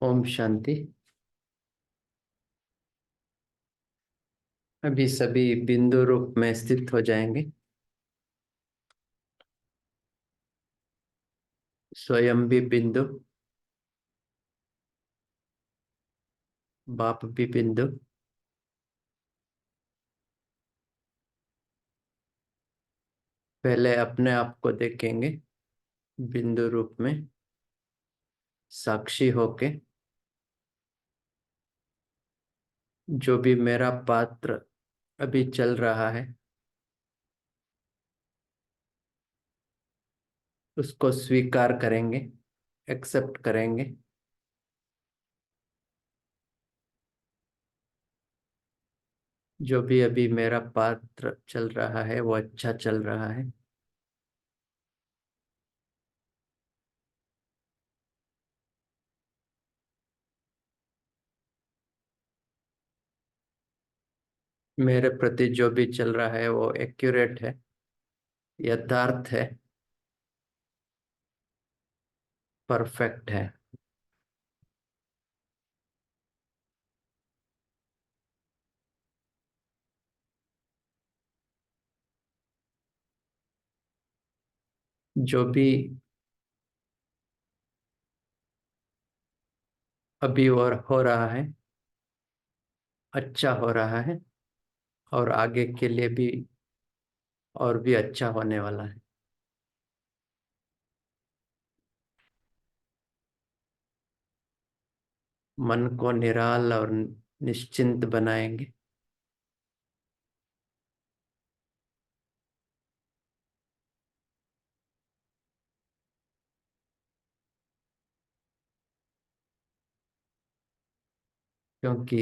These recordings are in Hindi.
ओम शांति। अभी सभी बिंदु रूप में स्थित हो जाएंगे। स्वयं भी बिंदु, बाप भी बिंदु। पहले अपने आप को देखेंगे बिंदु रूप में, साक्षी होके। जो भी मेरा पात्र अभी चल रहा है, उसको स्वीकार करेंगे, एक्सेप्ट करेंगे। जो भी अभी मेरा पात्र चल रहा है वो अच्छा चल रहा है। मेरे प्रति जो भी चल रहा है वो एक्यूरेट है, यथार्थ है, परफेक्ट है। जो भी अभी और हो रहा है, अच्छा हो रहा है, और आगे के लिए भी और भी अच्छा होने वाला है। मन को निराल और निश्चिंत बनाएंगे। क्योंकि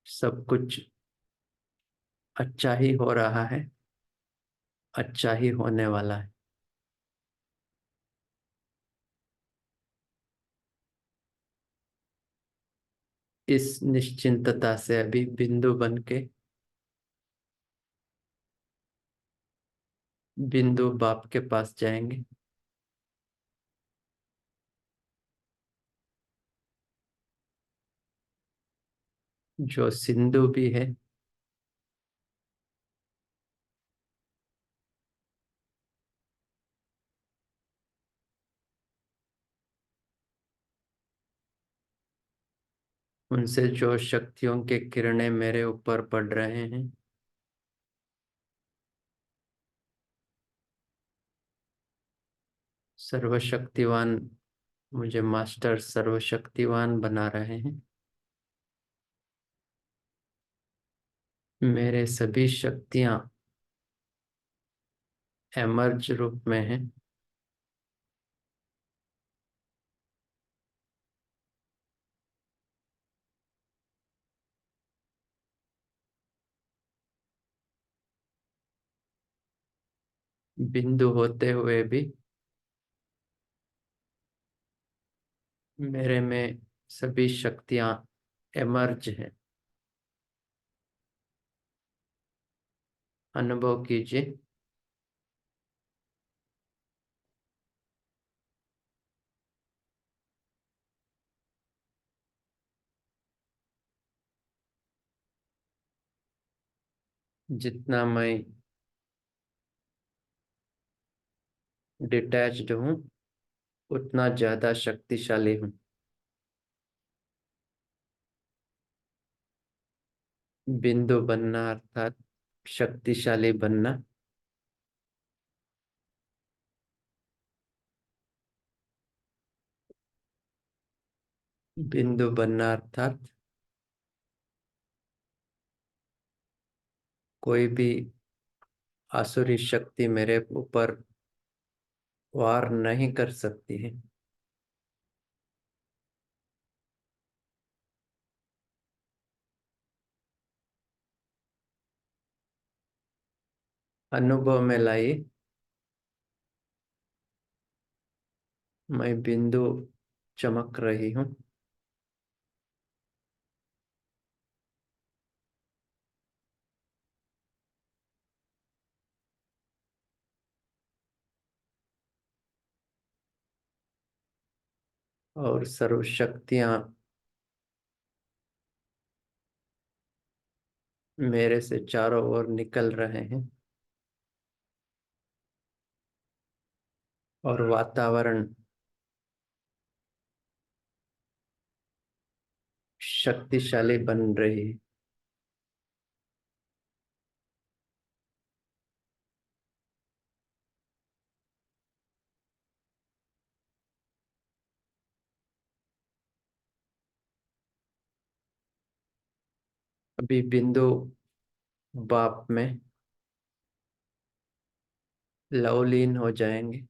सब कुछ अच्छा ही हो रहा है, अच्छा ही होने वाला है। इस निश्चिंतता से अभी बिंदु बन के बिंदु बाप के पास जाएंगे। जो सिंधु भी है, उनसे जो शक्तियों के किरणें मेरे ऊपर पड़ रहे हैं, सर्वशक्तिवान, मुझे मास्टर सर्वशक्तिवान बना रहे हैं। मेरे सभी शक्तियां एमर्ज रूप में हैं। बिंदु होते हुए भी मेरे में सभी शक्तियां एमर्ज हैं। अनुभव कीजिए। जितना मैं डिटैच्ड हूँ, उतना ज्यादा शक्तिशाली हूँ। बिंदु बनना अर्थात शक्तिशाली बनना। बिंदु बनना अर्थात कोई भी आसुरी शक्ति मेरे ऊपर वार नहीं कर सकती है। अनुभव में लाइए, मैं बिंदु चमक रही हूँ। और सर्व शक्तियाँ मेरे से चारों ओर निकल रहे हैं और वातावरण शक्तिशाली बन रही है। अभी बिंदु बाप में लवलीन हो जाएंगे।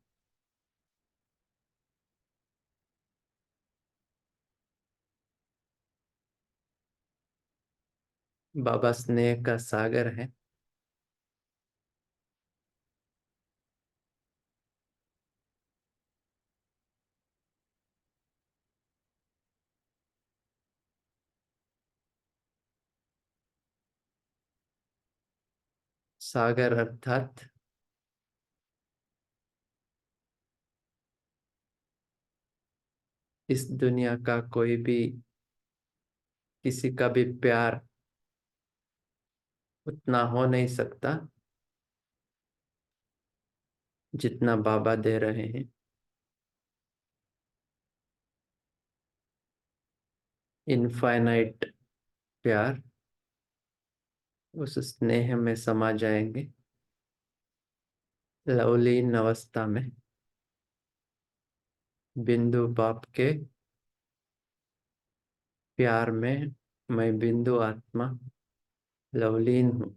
बाबा स्नेह का सागर है। सागर अर्थात इस दुनिया का कोई भी किसी का भी प्यार उतना हो नहीं सकता जितना बाबा दे रहे हैं। इनफाइनाइट प्यार उस स्नेह में समा जाएंगे। लवलीन अवस्था में बिंदु बाप के प्यार में मैं बिंदु आत्मा लवलीन हूँ।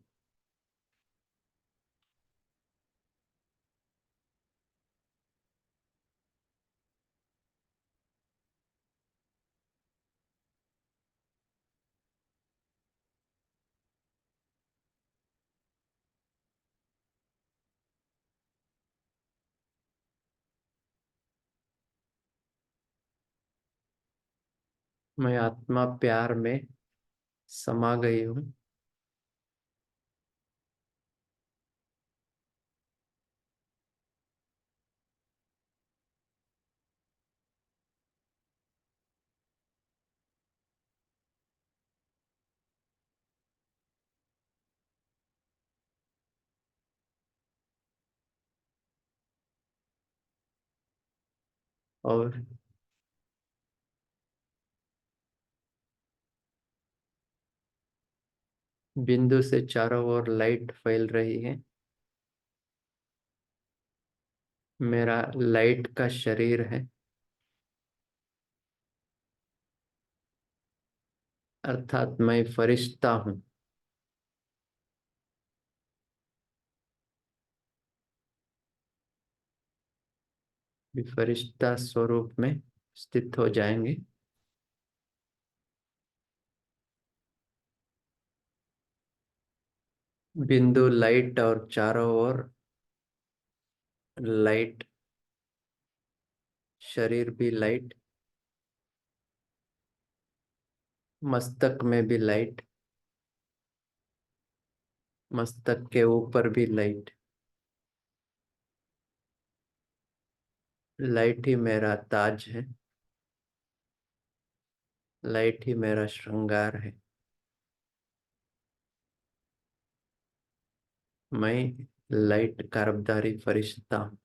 मैं आत्मा प्यार में समा गई हूँ। और बिंदु से चारों ओर लाइट फैल रही है। मेरा लाइट का शरीर है, अर्थात मैं फरिश्ता हूँ। भी फरिश्ता स्वरूप में स्थित हो जाएंगे। बिंदु लाइट और चारों ओर लाइट, शरीर भी लाइट, मस्तक में भी लाइट, मस्तक के ऊपर भी लाइट। लाइट ही मेरा ताज है, लाइट ही मेरा श्रृंगार है। मैं लाइट कारबदारी फरिश्ता हूँ।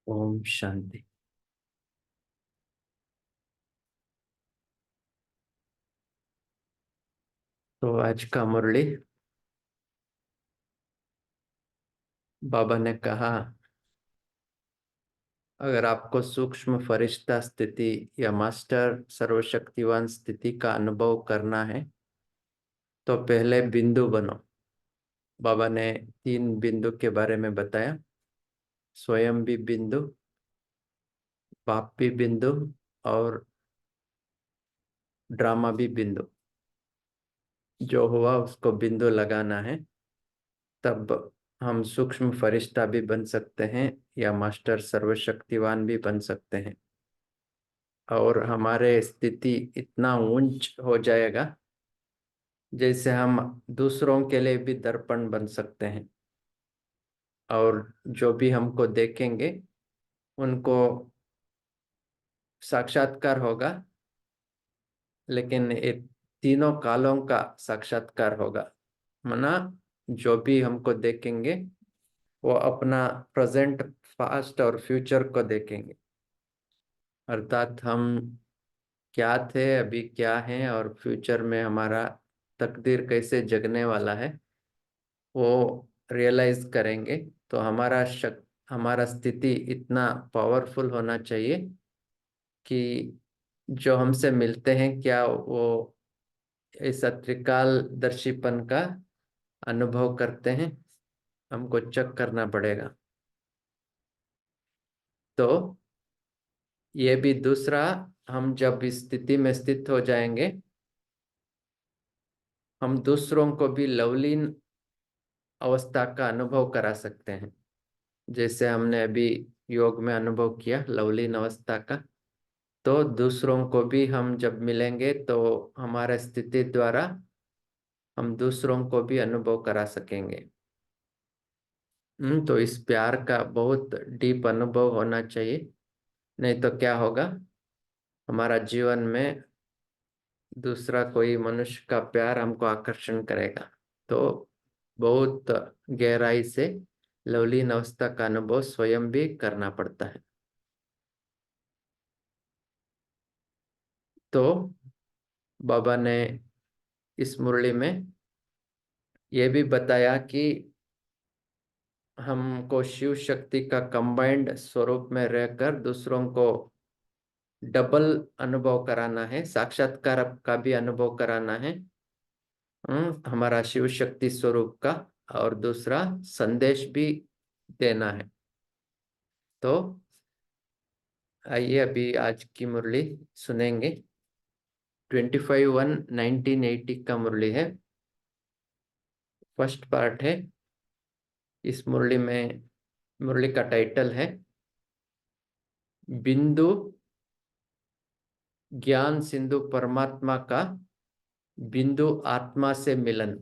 ओम शांति। तो आज का मुरली बाबा ने कहा, अगर आपको सूक्ष्म फरिश्ता स्थिति या मास्टर सर्वशक्तिवान स्थिति का अनुभव करना है तो पहले बिंदु बनो। बाबा ने 3 बिंदु के बारे में बताया, स्वयं भी बिंदु, बाप भी बिंदु और ड्रामा भी बिंदु। जो हुआ उसको बिंदु लगाना है, तब हम सूक्ष्म फरिश्ता भी बन सकते हैं या मास्टर सर्वशक्तिवान भी बन सकते हैं। और हमारे स्थिति इतना ऊंच हो जाएगा जैसे हम दूसरों के लिए भी दर्पण बन सकते हैं, और जो भी हमको देखेंगे उनको साक्षात्कार होगा, लेकिन ये तीनों कालों का साक्षात्कार होगा। माना जो भी हमको देखेंगे वो अपना प्रेजेंट, पास्ट और फ्यूचर को देखेंगे। अर्थात हम क्या थे, अभी क्या हैं, और फ्यूचर में हमारा तकदीर कैसे जगने वाला है वो रियलाइज करेंगे। तो हमारा स्थिति इतना पावरफुल होना चाहिए कि जो हमसे मिलते हैं क्या वो इस त्रिकालदर्शीपन का अनुभव करते हैं, हमको चेक करना पड़ेगा। तो ये भी दूसरा, हम जब इस स्थिति में स्थित हो जाएंगे, हम दूसरों को भी लवलीन अवस्था का अनुभव करा सकते हैं, जैसे हमने अभी योग में अनुभव किया लवलीन अवस्था का। तो दूसरों को भी हम जब मिलेंगे तो हमारे स्थिति द्वारा हम दूसरों को भी अनुभव करा सकेंगे। तो इस प्यार का बहुत डीप अनुभव होना चाहिए, नहीं तो क्या होगा, हमारा जीवन में दूसरा कोई मनुष्य का प्यार हमको आकर्षण करेगा। तो बहुत गहराई से लवलीन अवस्था का अनुभव स्वयं भी करना पड़ता है। तो बाबा ने इस मुरली में ये भी बताया कि हमको शिव शक्ति का कंबाइंड स्वरूप में रहकर दूसरों को डबल अनुभव कराना है, साक्षात्कार का भी अनुभव कराना है, हमारा शिव शक्ति स्वरूप का, और दूसरा संदेश भी देना है। तो आइए अभी आज की मुरली सुनेंगे। 25/1/1980 का मुरली है, फर्स्ट पार्ट है। इस मुरली में, मुरली का टाइटल है बिंदु ज्ञान सिंधु परमात्मा का बिंदु आत्मा से मिलन।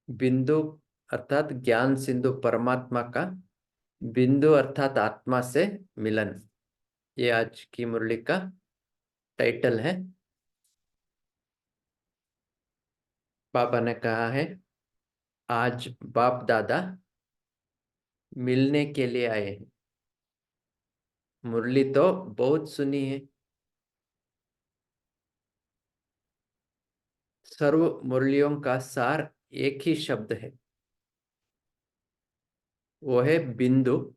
बिंदु अर्थात ज्ञान सिंधु परमात्मा का, बिंदु अर्थात आत्मा से मिलन, ये आज की मुरली का टाइटल है। बाबा ने कहा है, आज बाप दादा मिलने के लिए आए हैं। मुरली तो बहुत सुनी है, सर्व मुरलियों का सार एक ही शब्द है, वो है बिंदु,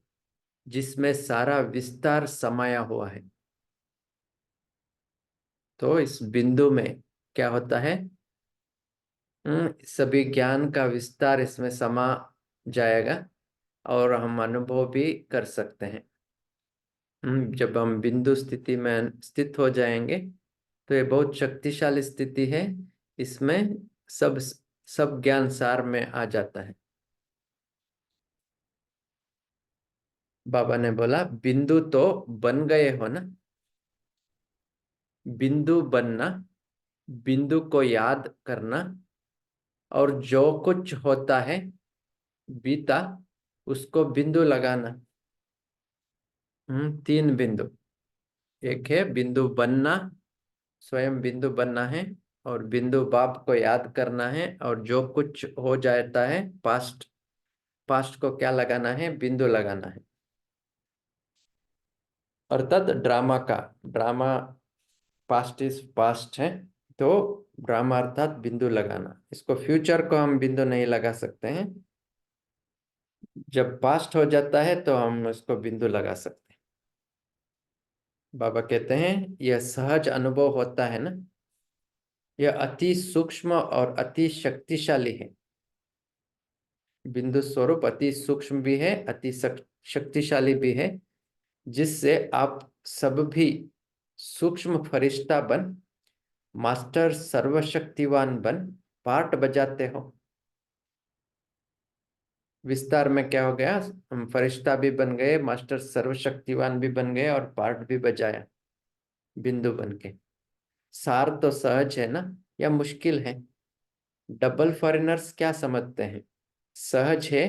जिसमें सारा विस्तार समाया हुआ है। तो इस बिंदु में क्या होता है, सभी ज्ञान का विस्तार इसमें समा जाएगा और हम अनुभव भी कर सकते हैं। जब हम बिंदु स्थिति में स्थित हो जाएंगे तो ये बहुत शक्तिशाली स्थिति है, इसमें सब सब ज्ञान सार में आ जाता है। बाबा ने बोला बिंदु तो बन गए हो ना, बिंदु बनना, बिंदु को याद करना, और जो कुछ होता है बीता उसको बिंदु लगाना। तीन बिंदु, एक है बिंदु बनना, स्वयं बिंदु बनना है, और बिंदु बाप को याद करना है, और जो कुछ हो जाता है पास्ट, पास्ट को क्या लगाना है, बिंदु लगाना है। अर्थात ड्रामा का, ड्रामा पास्ट इज पास्ट है, तो ड्रामा अर्थात बिंदु लगाना। इसको फ्यूचर को हम बिंदु नहीं लगा सकते हैं, जब पास्ट हो जाता है तो हम उसको बिंदु लगा सकते हैं। बाबा कहते हैं यह सहज अनुभव होता है ना, यह अति सूक्ष्म और अति शक्तिशाली है। बिंदु स्वरूप अति सूक्ष्म भी है, अति शक्तिशाली भी है, जिससे आप सब भी सूक्ष्म फरिश्ता बन, मास्टर सर्वशक्तिवान बन पार्ट बजाते हो। विस्तार में क्या हो गया, हम फरिश्ता भी बन गए, मास्टर सर्वशक्तिवान भी बन गए, और पार्ट भी बजाया बिंदु बन के। सार तो सहज है ना, या मुश्किल है? डबल फॉरेनर्स क्या समझते हैं? सहज है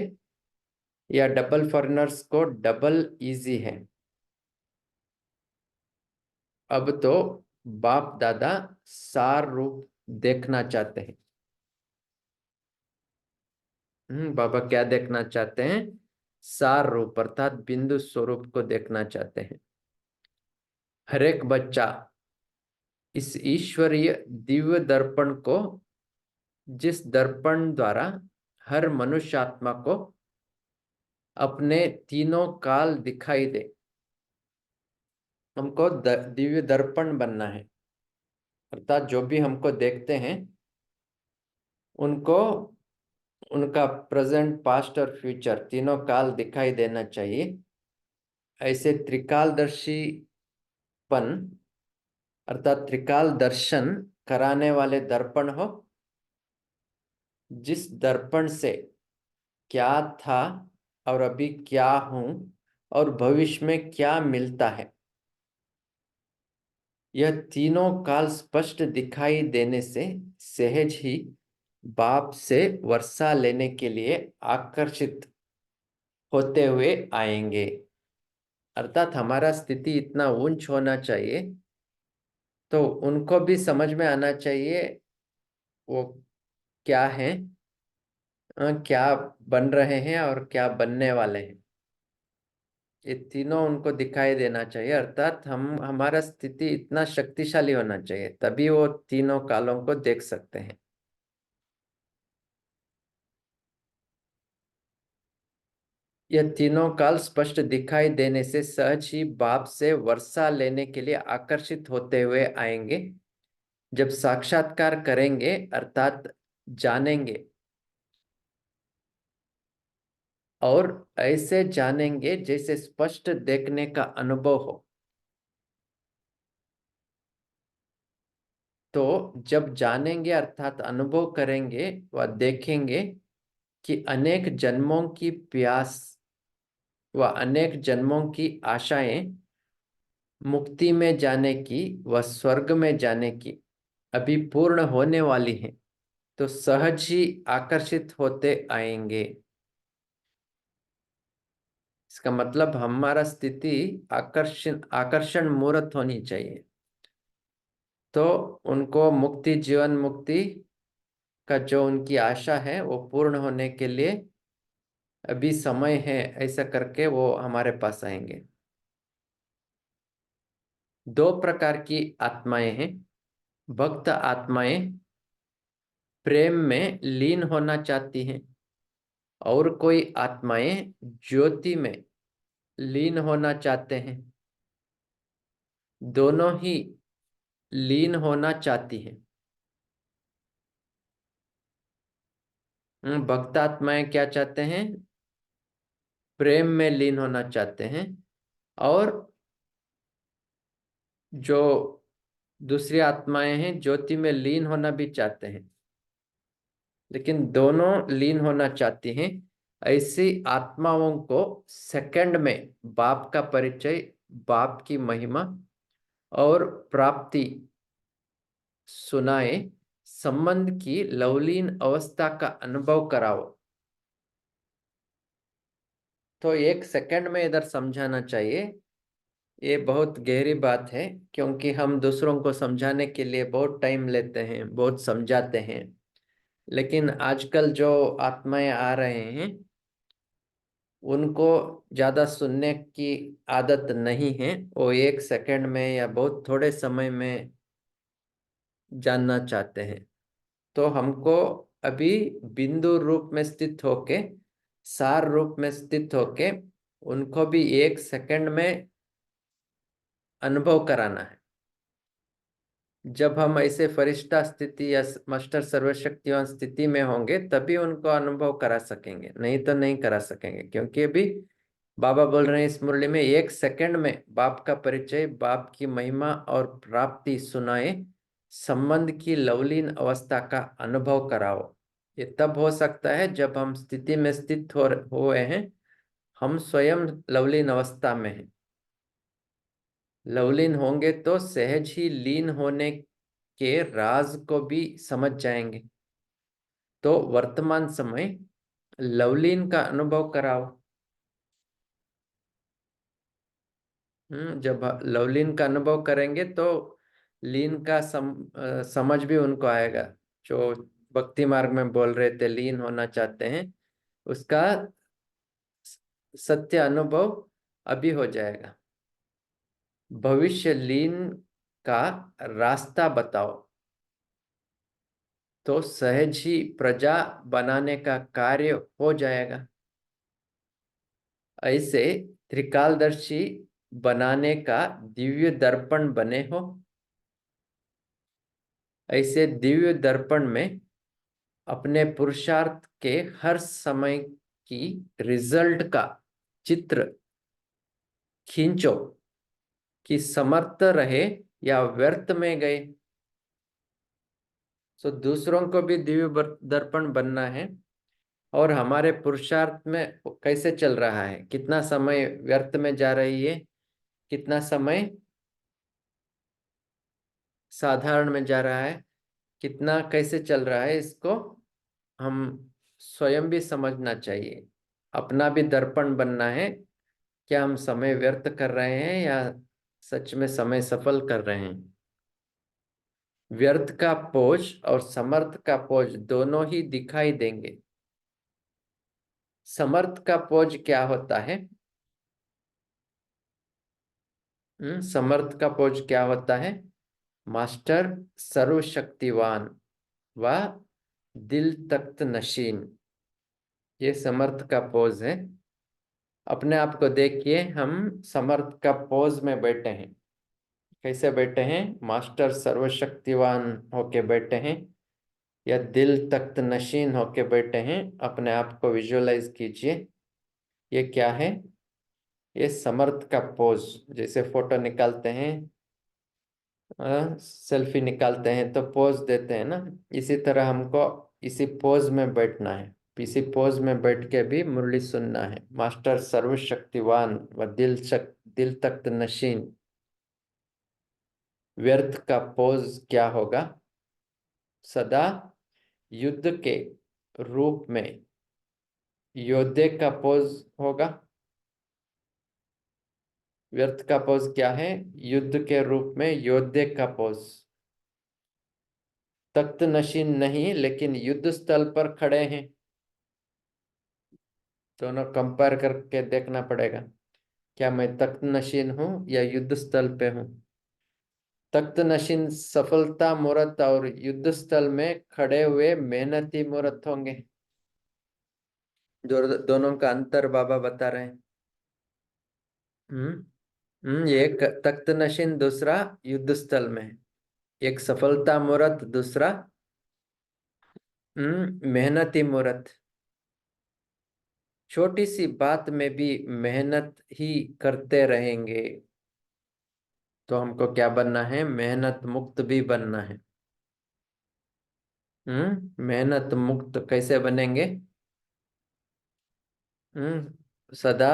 या डबल फॉरेनर्स को डबल इजी है? अब तो बाप दादा सार रूप देखना चाहते हैं। बाबा क्या देखना चाहते हैं? सार रूप अर्थात बिंदु स्वरूप को देखना चाहते हैं। हर एक बच्चा इस ईश्वरीय दिव्य दर्पण को, जिस दर्पण द्वारा हर मनुष्य आत्मा को अपने तीनों काल दिखाई दे, हमको दिव्य दर्पण बनना है। अर्थात जो भी हमको देखते हैं उनको उनका प्रेजेंट, पास्ट और फ्यूचर तीनों काल दिखाई देना चाहिए। ऐसे त्रिकालदर्शीपन अर्थात त्रिकाल दर्शन कराने वाले दर्पण हो, जिस दर्पण से क्या था और अभी क्या हूं और भविष्य में क्या मिलता है, यह तीनों काल स्पष्ट दिखाई देने से सहज ही बाप से वर्षा लेने के लिए आकर्षित होते हुए आएंगे। अर्थात हमारा स्थिति इतना ऊंच होना चाहिए तो उनको भी समझ में आना चाहिए वो क्या है, क्या बन रहे हैं और क्या बनने वाले हैं। ये तीनों उनको दिखाई देना चाहिए। अर्थात हमारा स्थिति इतना शक्तिशाली होना चाहिए, तभी वो तीनों कालों को देख सकते हैं। यह तीनों काल स्पष्ट दिखाई देने से सहज ही बाप से वर्षा लेने के लिए आकर्षित होते हुए आएंगे। जब साक्षात्कार करेंगे अर्थात जानेंगे, और ऐसे जानेंगे जैसे स्पष्ट देखने का अनुभव हो। तो जब जानेंगे अर्थात अनुभव करेंगे व देखेंगे कि अनेक जन्मों की प्यास व अनेक जन्मों की आशाएं मुक्ति में जाने की व स्वर्ग में जाने की अभी पूर्ण होने वाली हैं, तो सहज ही आकर्षित होते आएंगे। इसका मतलब हमारा स्थिति आकर्षण आकर्षण मूर्त होनी चाहिए। तो उनको मुक्ति, जीवन मुक्ति का जो उनकी आशा है वो पूर्ण होने के लिए अभी समय है, ऐसा करके वो हमारे पास आएंगे। दो प्रकार की आत्माएं हैं। भक्त आत्माएं प्रेम में लीन होना चाहती हैं, और कोई आत्माएं ज्योति में लीन होना चाहते हैं। दोनों ही लीन होना चाहती हैं। भक्त आत्माएं क्या चाहते हैं? प्रेम में लीन होना चाहते हैं। और जो दूसरी आत्माएं हैं ज्योति में लीन होना भी चाहते हैं, लेकिन दोनों लीन होना चाहती हैं। ऐसी आत्माओं को सेकंड में बाप का परिचय, बाप की महिमा और प्राप्ति सुनाए, संबंध की लवलीन अवस्था का अनुभव कराओ। तो एक सेकंड में इधर समझाना चाहिए, ये बहुत गहरी बात है, क्योंकि हम दूसरों को समझाने के लिए बहुत टाइम लेते हैं, बहुत समझाते हैं। लेकिन आजकल जो आत्माएं आ रहे हैं उनको ज्यादा सुनने की आदत नहीं है। वो एक सेकंड में या बहुत थोड़े समय में जानना चाहते हैं। तो हमको अभी बिंदु रूप में स्थित होके, सार रूप में स्थित होके उनको भी एक सेकंड में अनुभव कराना है। जब हम ऐसे फरिश्ता स्थिति या मास्टर सर्वशक्तिवान स्थिति में होंगे तभी उनको अनुभव करा सकेंगे, नहीं तो नहीं करा सकेंगे। क्योंकि अभी बाबा बोल रहे हैं इस मुरली में, एक सेकंड में बाप का परिचय, बाप की महिमा और प्राप्ति सुनाए, संबंध की लवलीन अवस्था का अनुभव कराओ। ये तब हो सकता है जब हम स्थिति में स्थित हो हुए हैं, हम स्वयं लवलीन अवस्था में हैं। लवलीन होंगे तो सहज ही लीन होने के राज को भी समझ जाएंगे। तो वर्तमान समय लवलीन का अनुभव कराओ। जब लवलीन का अनुभव करेंगे तो लीन का समझ भी उनको आएगा। जो भक्ति मार्ग में बोल रहे थे लीन होना चाहते हैं, उसका सत्य अनुभव अभी हो जाएगा। भविष्य लीन का रास्ता बताओ। तो सहज ही प्रजा बनाने का कार्य हो जाएगा। ऐसे त्रिकालदर्शी बनाने का दिव्य दर्पण बने हो। ऐसे दिव्य दर्पण में अपने पुरुषार्थ के हर समय की रिजल्ट का चित्र खींचो कि समर्थ रहे या व्यर्थ में गए। तो दूसरों को भी दिव्य दर्पण बनना है, और हमारे पुरुषार्थ में कैसे चल रहा है, कितना समय व्यर्थ में जा रही है, कितना समय साधारण में जा रहा है, कितना कैसे चल रहा है, इसको हम स्वयं भी समझना चाहिए। अपना भी दर्पण बनना है। क्या हम समय व्यर्थ कर रहे हैं या सच में समय सफल कर रहे हैं। व्यर्थ का पोज और समर्थ का पोज दोनों ही दिखाई देंगे। समर्थ का पोज क्या होता है? समर्थ का पोज क्या होता है? मास्टर सर्वशक्तिवान व दिल तख्त नशीन, ये समर्थ का पोज है। अपने आप को देखिए, हम समर्थ का पोज में बैठे हैं। कैसे बैठे हैं? मास्टर सर्वशक्तिवान होके बैठे हैं या दिल तख्त नशीन होके बैठे हैं। अपने आप को विजुअलाइज कीजिए। ये क्या है? ये समर्थ का पोज। जैसे फोटो निकालते हैं, सेल्फी निकालते हैं तो पोज देते हैं ना, इसी तरह हमको इसी पोज में बैठना है। इसी पोज में बैठ के भी मुरली सुनना है। मास्टर सर्वशक्तिवान व दिल तख्त नशीन। व्यर्थ का पोज क्या होगा? सदा युद्ध के रूप में योद्धे का पोज होगा। व्यर्थ का पोज क्या है? युद्ध के रूप में योद्धे का पोज। तख्त नशीन नहीं, लेकिन युद्ध स्थल पर खड़े हैं। दोनों कंपेयर करके देखना पड़ेगा। क्या मैं तख्त नशीन हूं या युद्ध स्थल पे हूं? तख्त नशीन सफलता मूर्त और युद्ध स्थल में खड़े हुए मेहनती मूर्त होंगे। दोनों का अंतर बाबा बता रहे हैं। एक तख्त नशीन, दूसरा युद्ध स्थल में। एक सफलता मूर्त, दूसरा मेहनती मूर्त। छोटी सी बात में भी मेहनत ही करते रहेंगे तो हमको क्या बनना है? मेहनत मुक्त भी बनना है। मेहनत मुक्त कैसे बनेंगे? सदा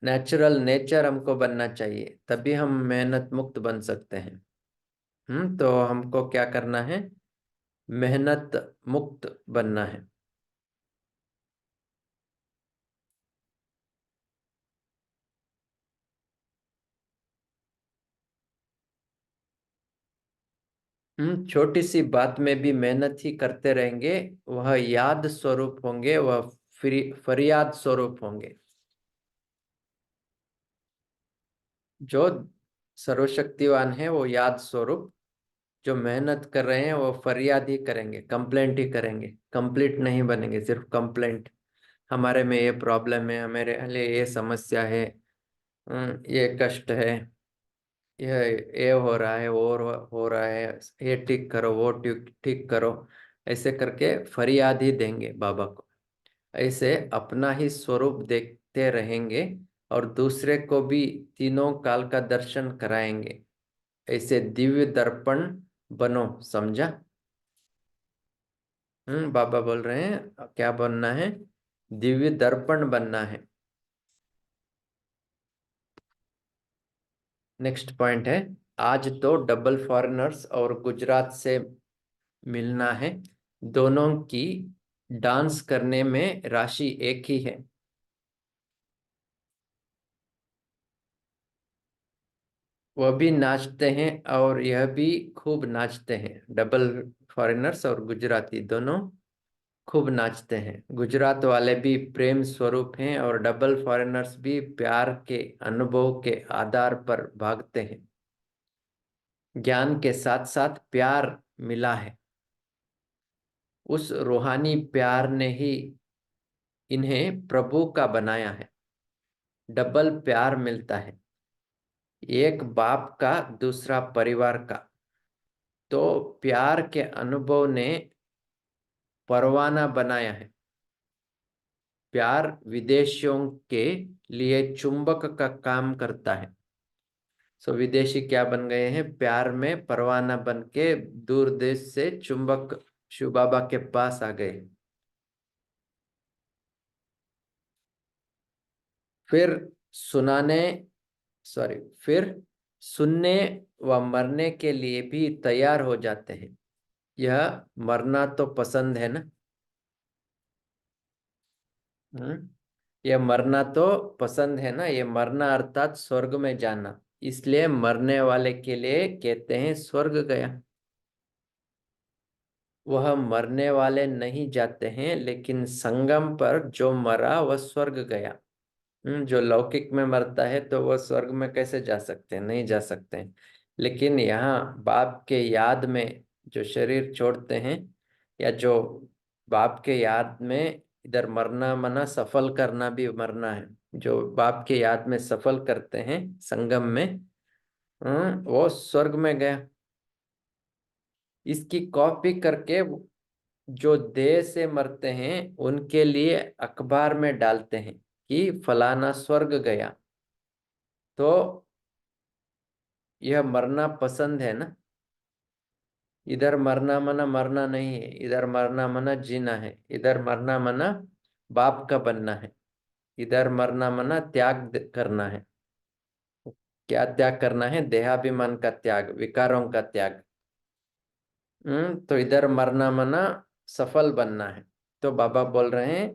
नेचुरल नेचर हमको बनना चाहिए, तभी हम मेहनत मुक्त बन सकते हैं। तो हमको क्या करना है? मेहनत मुक्त बनना है। छोटी सी बात में भी मेहनत ही करते रहेंगे, वह याद स्वरूप होंगे, वह फरियाद स्वरूप होंगे। जो सर्वशक्तिवान है वो याद स्वरूप, जो मेहनत कर रहे हैं वो फरियाद ही करेंगे, कंप्लेंट ही करेंगे। कंप्लीट नहीं बनेंगे, सिर्फ कंप्लेंट। हमारे में ये प्रॉब्लम है, हमारे लिए ये समस्या है, ये कष्ट है, ये हो रहा है, वो हो रहा है, ये ठीक करो, वो ठीक ठीक करो। ऐसे करके फरियाद ही देंगे बाबा को। ऐसे अपना ही स्वरूप देखते रहेंगे और दूसरे को भी तीनों काल का दर्शन कराएंगे। ऐसे दिव्य दर्पण बनो। समझा? बाबा बोल रहे हैं क्या बनना है? दिव्य दर्पण बनना है। नेक्स्ट पॉइंट है आज तो डबल फॉरेनर्स और गुजरात से मिलना है। दोनों की डांस करने में राशि एक ही है। वह भी नाचते हैं और यह भी खूब नाचते हैं। डबल फॉरेनर्स और गुजराती दोनों खूब नाचते हैं। गुजरात वाले भी प्रेम स्वरूप हैं और डबल फॉरेनर्स भी प्यार के अनुभव के आधार पर भागते हैं। ज्ञान के साथ साथ प्यार मिला है। उस रूहानी प्यार ने ही इन्हें प्रभु का बनाया है। डबल प्यार मिलता है, एक बाप का दूसरा परिवार का। तो प्यार के अनुभव ने परवाना बनाया है। प्यार विदेशियों के लिए चुंबक का काम करता है। सो विदेशी क्या बन गए हैं? प्यार में परवाना बन के दूर देश से चुंबक शिव बाबा के पास आ गए। फिर सुनाने सॉरी फिर सुनने व मरने के लिए भी तैयार हो जाते हैं। यह मरना तो पसंद है ना। हम्म यह मरना तो पसंद है ना। ये मरना अर्थात स्वर्ग में जाना। इसलिए मरने वाले के लिए कहते हैं स्वर्ग गया। वह मरने वाले नहीं जाते हैं, लेकिन संगम पर जो मरा वह स्वर्ग गया। जो लौकिक में मरता है तो वह स्वर्ग में कैसे जा सकते हैं? नहीं जा सकते हैं। लेकिन यहाँ बाप के याद में जो शरीर छोड़ते हैं, या जो बाप के याद में इधर मरना मना सफल करना भी मरना है। जो बाप के याद में सफल करते हैं संगम में, वो स्वर्ग में गया। इसकी कॉपी करके जो देह से मरते हैं उनके लिए अखबार में डालते हैं कि फलाना स्वर्ग गया। तो यह मरना पसंद है ना। इधर मरना मना मरना नहीं है, इधर मरना मना जीना है। इधर मरना मना बाप का बनना है। इधर मरना मना त्याग करना है। क्या त्याग करना है? देहाभिमान का त्याग, विकारों का त्याग। तो इधर मरना मना सफल बनना है। तो बाबा बोल रहे हैं,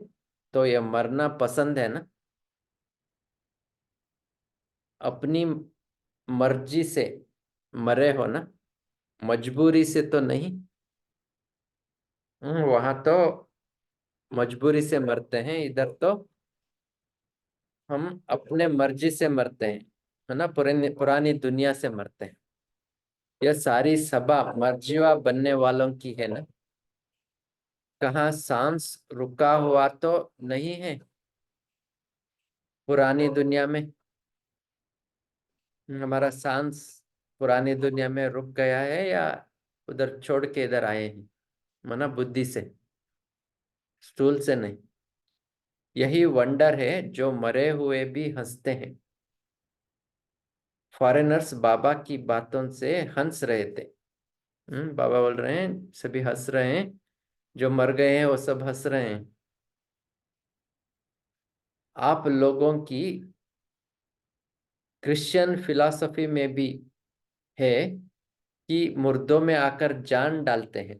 तो यह मरना पसंद है ना। अपनी मर्जी से मरे हो ना, मजबूरी से तो नहीं। वहां तो मजबूरी से मरते हैं, इधर तो हम अपने मर्जी से मरते हैं, है ना। पुरानी पुरानी दुनिया से मरते हैं। यह सारी सभा मर्जीवा बनने वालों की है ना। कहाँ सांस रुका हुआ तो नहीं है पुरानी दुनिया में। हमारा सांस पुरानी दुनिया में रुक गया है, या उधर छोड़ के इधर आए हैं? मना बुद्धि से, स्टूल से नहीं। यही वंडर है जो मरे हुए भी हंसते हैं। फॉरेनर्स बाबा की बातों से हंस रहे थे। बाबा बोल रहे हैं सभी हंस रहे हैं। जो मर गए हैं वो सब हंस रहे हैं। आप लोगों की क्रिश्चियन फिलॉसफी में भी है कि मुर्दों में आकर जान डालते हैं।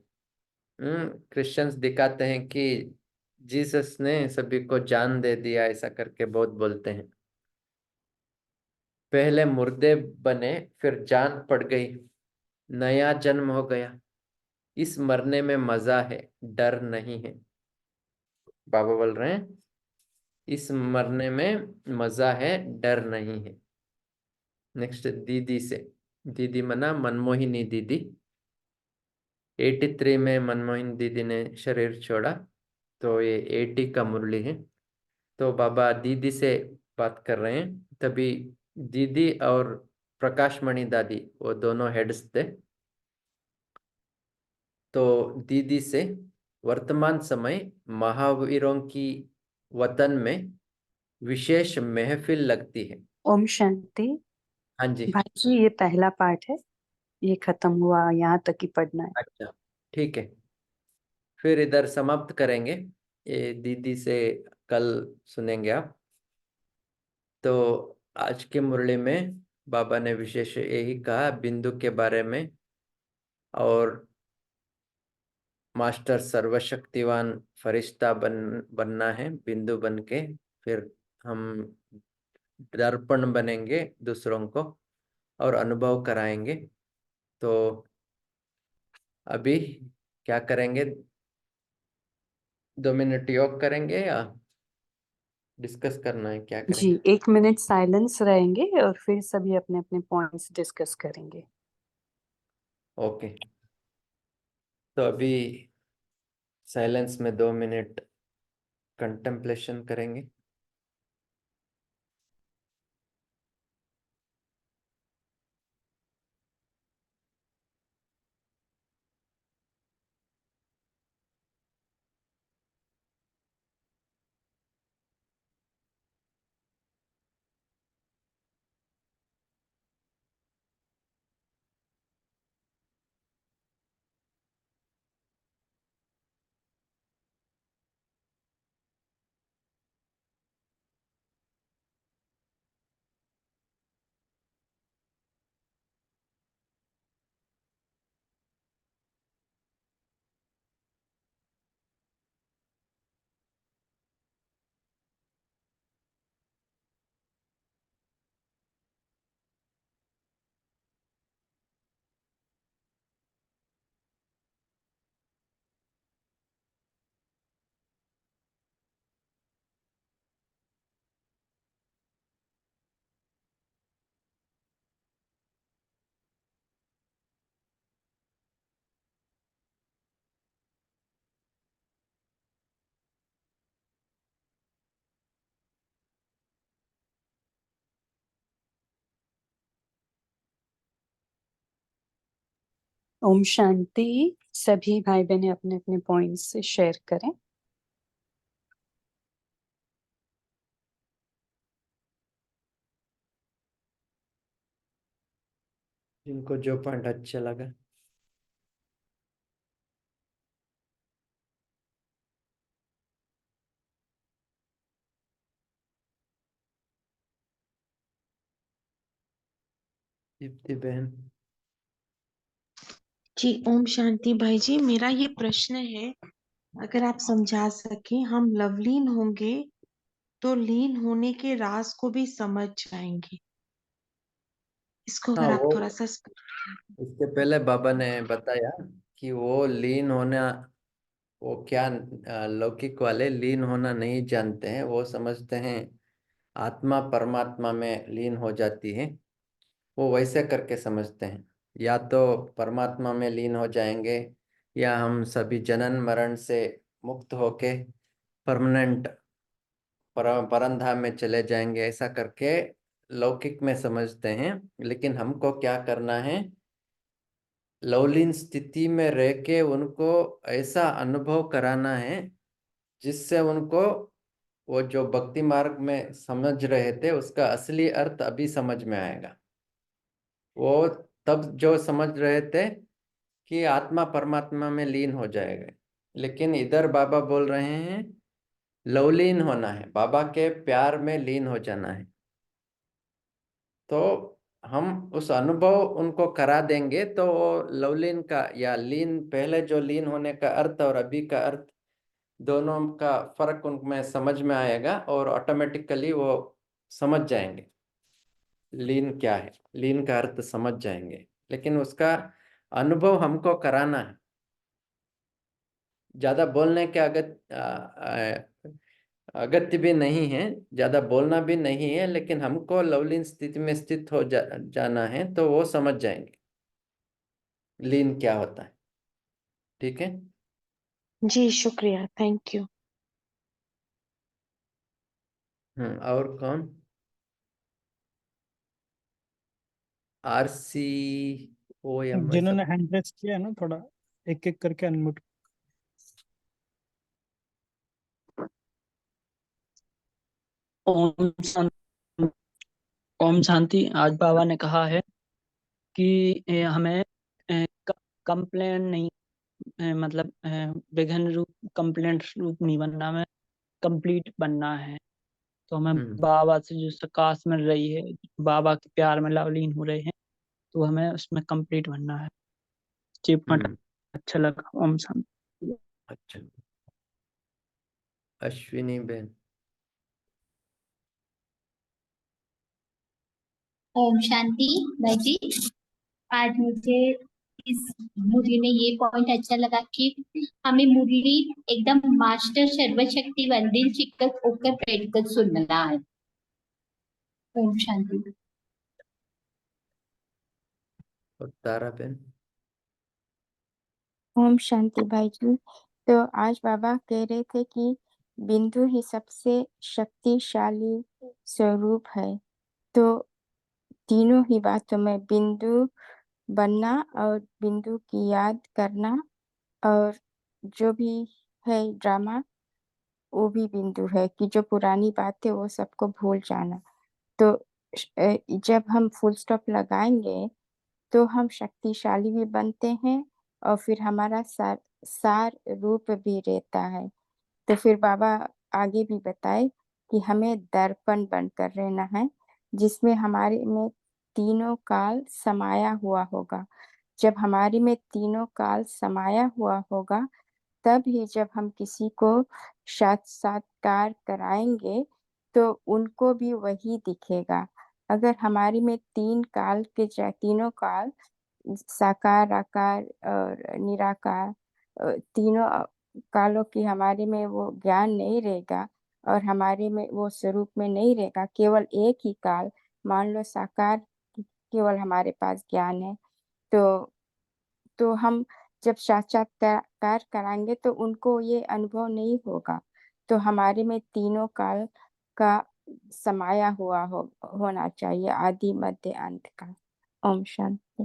क्रिश्चियंस दिखाते हैं कि जीसस ने सभी को जान दे दिया, ऐसा करके बहुत बोलते हैं। पहले मुर्दे बने, फिर जान पड़ गई, नया जन्म हो गया। इस मरने में मजा है, डर नहीं है। बाबा बोल रहे हैं इस मरने में मजा है, डर नहीं है। नेक्स्ट दीदी से। दीदी मना मनमोहिनी दीदी। 83 में मनमोहन दीदी ने शरीर छोड़ा, तो ये 80 का मुरली है। तो बाबा दीदी से बात कर रहे हैं। तभी दीदी और प्रकाश मणि दादी वो दोनों हेड्स थे। तो दीदी से वर्तमान समय महावीरों की वतन में विशेष महफिल लगती है। ओम शांति। हाँ जी। भाई जी, ये पहला पार्ट है, ये खत्म हुआ, यहाँ तक ही पढ़ना है। अच्छा, ठीक है। फिर इधर समाप्त करेंगे। ये दीदी से कल सुनेंगे आप। तो आज की मुरली में बाबा ने विशेष यही कहा बिंदु के बारे में, और मास्टर सर्वशक्तिवान फरिश्ता बनना है बिंदु बन के। फिर हम दर्पण बनेंगे दूसरों को और अनुभव कराएंगे। तो अभी क्या करेंगे, 2 मिनट योग करेंगे या डिस्कस करना है, क्या जी, करेंगे? 1 मिनट साइलेंस रहेंगे और फिर सभी अपने अपने पॉइंट्स डिस्कस करेंगे। ओके, तो अभी साइलेंस में 2 मिनट कंटेम्पलेशन करेंगे। ओम शांति। सभी भाई बहनें अपने अपने पॉइंट्स से शेयर करें। जिनको जो पॉइंट अच्छा लगा। दीप्ति बहन। जी ओम शांति भाई जी, मेरा ये प्रश्न है, अगर आप समझा सके, हम लवलीन होंगे तो लीन होने के राज को भी समझ जाएंगे। इसको हाँ, अगर आप वो थोड़ा सा इसके पहले बाबा ने बताया कि वो लीन होना, वो क्या लौकिक वाले लीन होना नहीं जानते हैं। वो समझते हैं आत्मा परमात्मा में लीन हो जाती है। वो वैसे करके समझते हैं, या तो परमात्मा में लीन हो जाएंगे, या हम सभी जनन मरण से मुक्त होके परमानेंट परमधाम में चले जाएंगे, ऐसा करके लौकिक में समझते हैं। लेकिन हमको क्या करना है, लवलीन स्थिति में रह के उनको ऐसा अनुभव कराना है जिससे उनको वो जो भक्ति मार्ग में समझ रहे थे उसका असली अर्थ अभी समझ में आएगा। वो तब जो समझ रहे थे कि आत्मा परमात्मा में लीन हो जाएगा, लेकिन इधर बाबा बोल रहे हैं लवलीन होना है, बाबा के प्यार में लीन हो जाना है। तो हम उस अनुभव उनको करा देंगे तो वो लवलीन का या लीन, पहले जो लीन होने का अर्थ और अभी का अर्थ दोनों का फर्क उनमें समझ में आएगा, और ऑटोमेटिकली वो समझ जाएंगे लीन क्या है, लीन का अर्थ समझ जाएंगे। लेकिन उसका अनुभव हमको कराना है। ज्यादा बोलने के अगत्य भी नहीं है, ज्यादा बोलना भी नहीं है, लेकिन हमको लवलीन स्थिति में स्थित हो जाना है तो वो समझ जाएंगे लीन क्या होता है। ठीक है। जी शुक्रिया, थैंक यू। और कौन? RC ओ एम ऐसा? जिन्होंने हैंड रेस किया है ना, थोड़ा एक एक करके अनम्यूट। ओम शांति। ओम शांति। आज बाबा ने कहा है कि हमें कंप्लेन नहीं, मतलब विघ्न रूप कंप्लेंट रूप नहीं बनना, हमें कंप्लीट बनना है। तो हमें हम्म। बाबा से जो प्रकाश मिल रही है, बाबा के प्यार में लवलीन हो रहे हैं, तो हमें उसमें कंप्लीट बनना है। जी पॉइंट हम्म। अच्छा लगा। ओम शांति। अच्छा, अश्विनी बेन। ओम शांति भाई जी। आज मुझे इस मुरली में ये पॉइंट अच्छा लगा कि हमें मुरली एकदम मास्टर सर्वशक्ति वंदित शिक्षक होकर बैठकर सुनना है। ओम शांति। और तारा बेन। ओम शांति भाई जी। तो आज बाबा कह रहे थे कि बिंदु ही सबसे शक्तिशाली स्वरूप है। तो तीनों ही बातों में बिंदु बनना और बिंदु की याद करना और जो भी है ड्रामा वो भी बिंदु है कि जो पुरानी बात है वो सबको भूल जाना। तो जब हम फुल स्टॉप लगाएंगे तो हम शक्तिशाली भी बनते हैं और फिर हमारा सार रूप भी रहता है। तो फिर बाबा आगे भी बताए कि हमें दर्पण बनकर रहना है जिसमें हमारे में तीनों काल समाया हुआ होगा। जब हमारे में तीनों काल समाया हुआ होगा तब ही जब हम किसी को साक्षात्कार कराएंगे तो उनको भी वही दिखेगा। अगर हमारी में तीनों काल साकार आकार और निराकार तीनों कालों की हमारे में वो ज्ञान नहीं रहेगा और हमारे में वो स्वरूप में नहीं रहेगा, केवल एक ही काल मान लो साकार केवल हमारे पास ज्ञान है, तो हम जब साक्षात्कार कराएंगे तो उनको ये अनुभव नहीं होगा। तो हमारे में तीनों काल का समाया हुआ होना चाहिए, आदि मध्य अंत का। ओम शांति।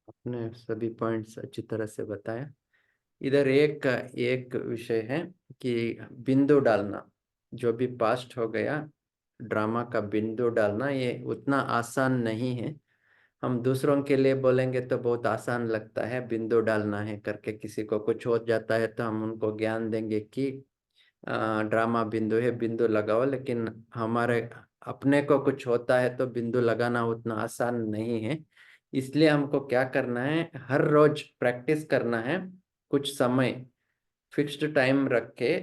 आपने सभी पॉइंट्स अच्छी तरह से बताया। इधर एक विषय है कि बिंदु डालना, जो भी पास्ट हो गया ड्रामा का बिंदु डालना ये उतना आसान नहीं है। हम दूसरों के लिए बोलेंगे तो बहुत आसान लगता है, बिंदु डालना है करके। किसी को कुछ हो जाता है तो हम उनको ज्ञान देंगे कि ड्रामा बिंदु है, बिंदु लगाओ। लेकिन हमारे अपने को कुछ होता है तो बिंदु लगाना उतना आसान नहीं है। इसलिए हमको क्या करना है, हर रोज प्रैक्टिस करना है। कुछ समय फिक्स्ड टाइम रख के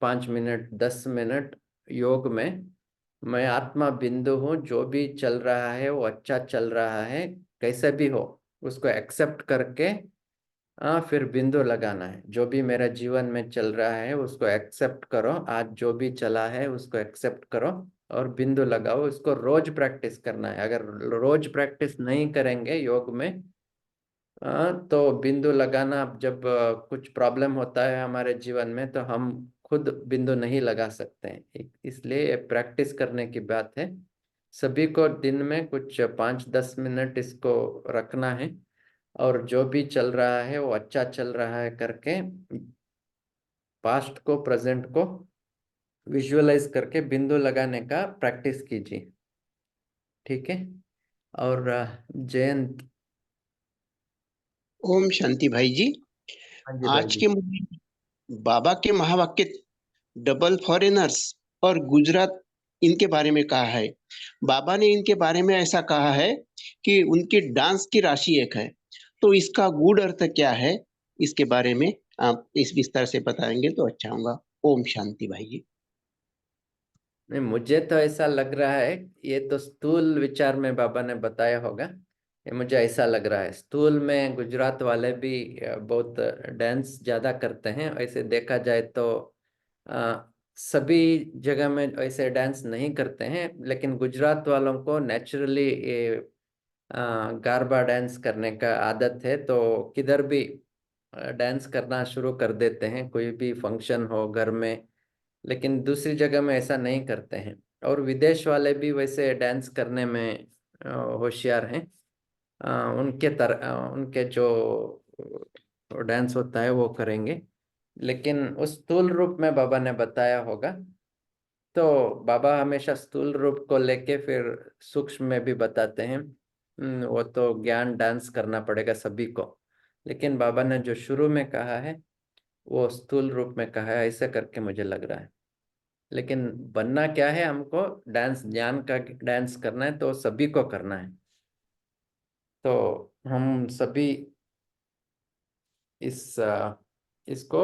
5 मिनट 10 मिनट योग में मैं आत्मा बिंदु हूँ, जो भी चल रहा है वो अच्छा चल रहा है, कैसे भी हो उसको एक्सेप्ट करके फिर बिंदु लगाना है। जो भी मेरा जीवन में चल रहा है उसको एक्सेप्ट करो, आज जो भी चला है उसको एक्सेप्ट करो और बिंदु लगाओ। इसको रोज प्रैक्टिस करना है। अगर रोज प्रैक्टिस नहीं करेंगे योग में तो बिंदु लगाना, जब कुछ प्रॉब्लम होता है हमारे जीवन में तो हम खुद बिंदु नहीं लगा सकते हैं। इसलिए प्रैक्टिस करने की बात है। सभी को दिन में कुछ 5-10 मिनट इसको रखना है और जो भी चल रहा है वो अच्छा चल रहा है करके पास्ट को प्रेजेंट को विजुअलाइज करके बिंदु लगाने का प्रैक्टिस कीजिए। ठीक है। और जयंत। ओम शांति भाई जी। हाँ जी भाई आज जी। के मुरली में बाबा के महावाक्य डबल फॉरेनर्स और गुजरात इनके बारे में कहा है। बाबा ने इनके बारे में ऐसा कहा है कि उनकी डांस की राशि एक है। तो इसका गूढ़ अर्थ क्या है, इसके बारे में आप इस विस्तार से बताएंगे तो अच्छा होगा। ओम शांति भाई जी। नहीं, मुझे तो ऐसा लग रहा है, ये तो स्थूल विचार में बाबा ने बताया होगा। ये मुझे ऐसा लग रहा है, स्थूल में गुजरात वाले भी बहुत डांस ज्यादा करते हैं। ऐसे देखा जाए तो सभी जगह में ऐसे डांस नहीं करते हैं, लेकिन गुजरात वालों को नेचुरली ये गारबा डांस करने का आदत है। तो किधर भी डांस करना शुरू कर देते हैं, कोई भी फंक्शन हो घर में। लेकिन दूसरी जगह में ऐसा नहीं करते हैं। और विदेश वाले भी वैसे डांस करने में होशियार हैं। उनके जो डांस होता है वो करेंगे। लेकिन उस स्थूल रूप में बाबा ने बताया होगा। तो बाबा हमेशा स्थूल रूप को लेके फिर सूक्ष्म में भी बताते हैं। वो तो ज्ञान डांस करना पड़ेगा सभी को। लेकिन बाबा ने जो शुरू में कहा है वो स्थूल रूप में कहा है, ऐसे करके मुझे लग रहा है। लेकिन बनना क्या है, हमको डांस, ज्ञान का डांस करना है, तो सभी को करना है। तो हम सभी इसको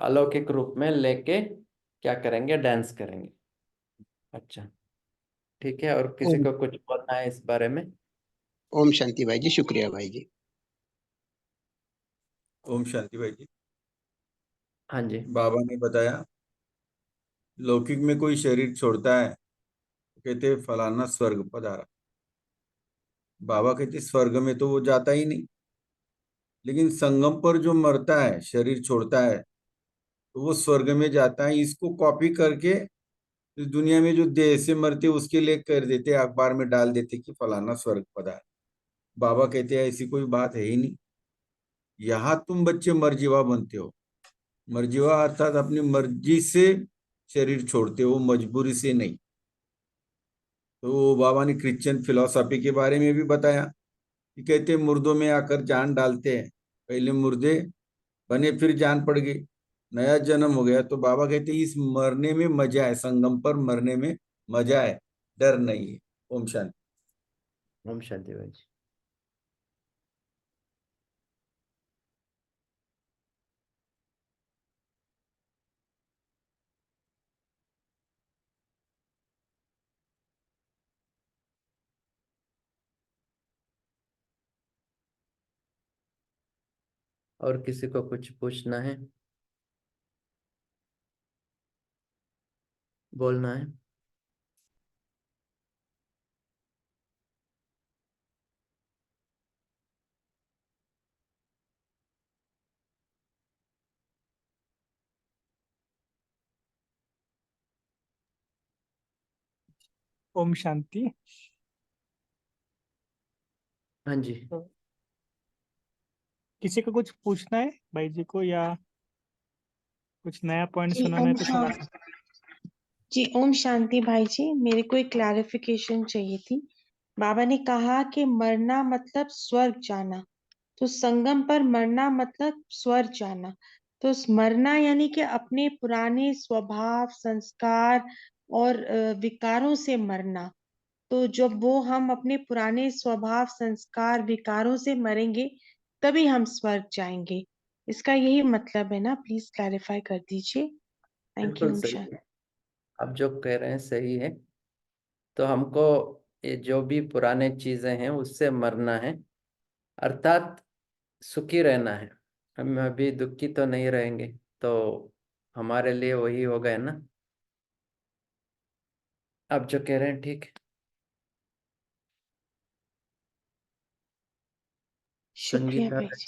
अलौकिक रूप में लेके क्या करेंगे, डांस करेंगे। अच्छा, ठीक है। और किसी ओम को कुछ बोलना है इस बारे में? ओम शांति भाई जी, शुक्रिया भाई जी। ओम शांति भाई जी। हाँ जी। बाबा ने बताया लौकिक में कोई शरीर छोड़ता है तो कहते फलाना स्वर्ग पधारा। बाबा कहते स्वर्ग में तो वो जाता ही नहीं, लेकिन संगम पर जो मरता है, शरीर छोड़ता है, तो वो स्वर्ग में जाता है। इसको कॉपी करके इस दुनिया में जो देह से मरते उसके लिए कर देते, अखबार में डाल देते कि फलाना स्वर्ग पधारा। बाबा कहते हैं ऐसी कोई बात है ही नहीं। यहाँ तुम बच्चे मर्जीवा बनते हो। मर्जीवा अर्थात अपनी मर्जी से शरीर छोड़ते हो, मजबूरी से नहीं। तो बाबा ने क्रिश्चियन फिलॉसफी के बारे में भी बताया कि कहते मुर्दों में आकर जान डालते हैं, पहले मुर्दे बने फिर जान पड़ गई, नया जन्म हो गया। तो बाबा कहते इस मरने में मजा है, संगम पर मरने में मजा है, डर नहीं है। ओम शांति। ओम शांति भाई जी। और किसी को कुछ पूछना है, बोलना है? ओम शांति। हाँ जी। तो किसी को कुछ पूछना है भाई जी को, या कुछ नया पॉइंट जी सुनाना ओम है तो सुना सकते। जी ओम शांति भाई जी, मेरे को एक क्लैरिफिकेशन चाहिए थी। बाबा ने कहा कि मरना मतलब स्वर्ग जाना, तो संगम पर मरना मतलब स्वर्ग जाना। तो मरना यानी कि अपने पुराने स्वभाव, संस्कार और विकारों से मरना। तो जब वो हम अपने पुराने स्वभाव, संस्कार, विकारों से मरेंगे तभी हम स्वर्ग जाएंगे। इसका यही मतलब है ना? प्लीज क्लैरिफाई कर दीजिए। थैंक यू बिल्कुल ओम सही शांति। है, आप जो कह रहे हैं सही है। तो हमको ये जो भी पुराने चीजें हैं उससे मरना है, अर्थात सुखी रहना है। हम अभी दुखी तो नहीं रहेंगे, तो हमारे लिए वही हो गए ना। आप जो कह रहे हैं ठीक है। शुक्रिया संगीता। भाई जी।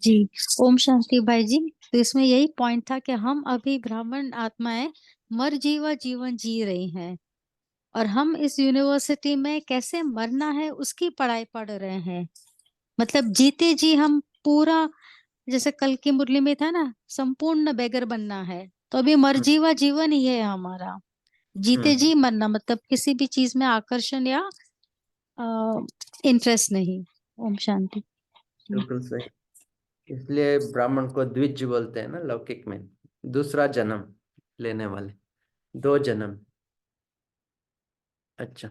जी, ओम शांति भाई जी। तो इसमें यही पॉइंट था कि हम अभी ब्राह्मण आत्माएं मर जीवा जीवन जी रही हैं, और हम इस यूनिवर्सिटी में कैसे मरना है उसकी पढ़ाई पढ़ रहे हैं। मतलब जीते जी हम पूरा, जैसे कल की मुरली में था ना, संपूर्ण बेगर बनना है, तो अभी मर जीवा जीवन ही है हमारा। जीते जी मरना मतलब किसी भी चीज में आकर्षण या इंटरेस्ट नहीं। ओम शांति। बिल्कुल सही। इसलिए ब्राह्मण को द्विज बोलते हैं ना, लौकिक में दूसरा जन्म लेने वाले, दो जन्म। अच्छा।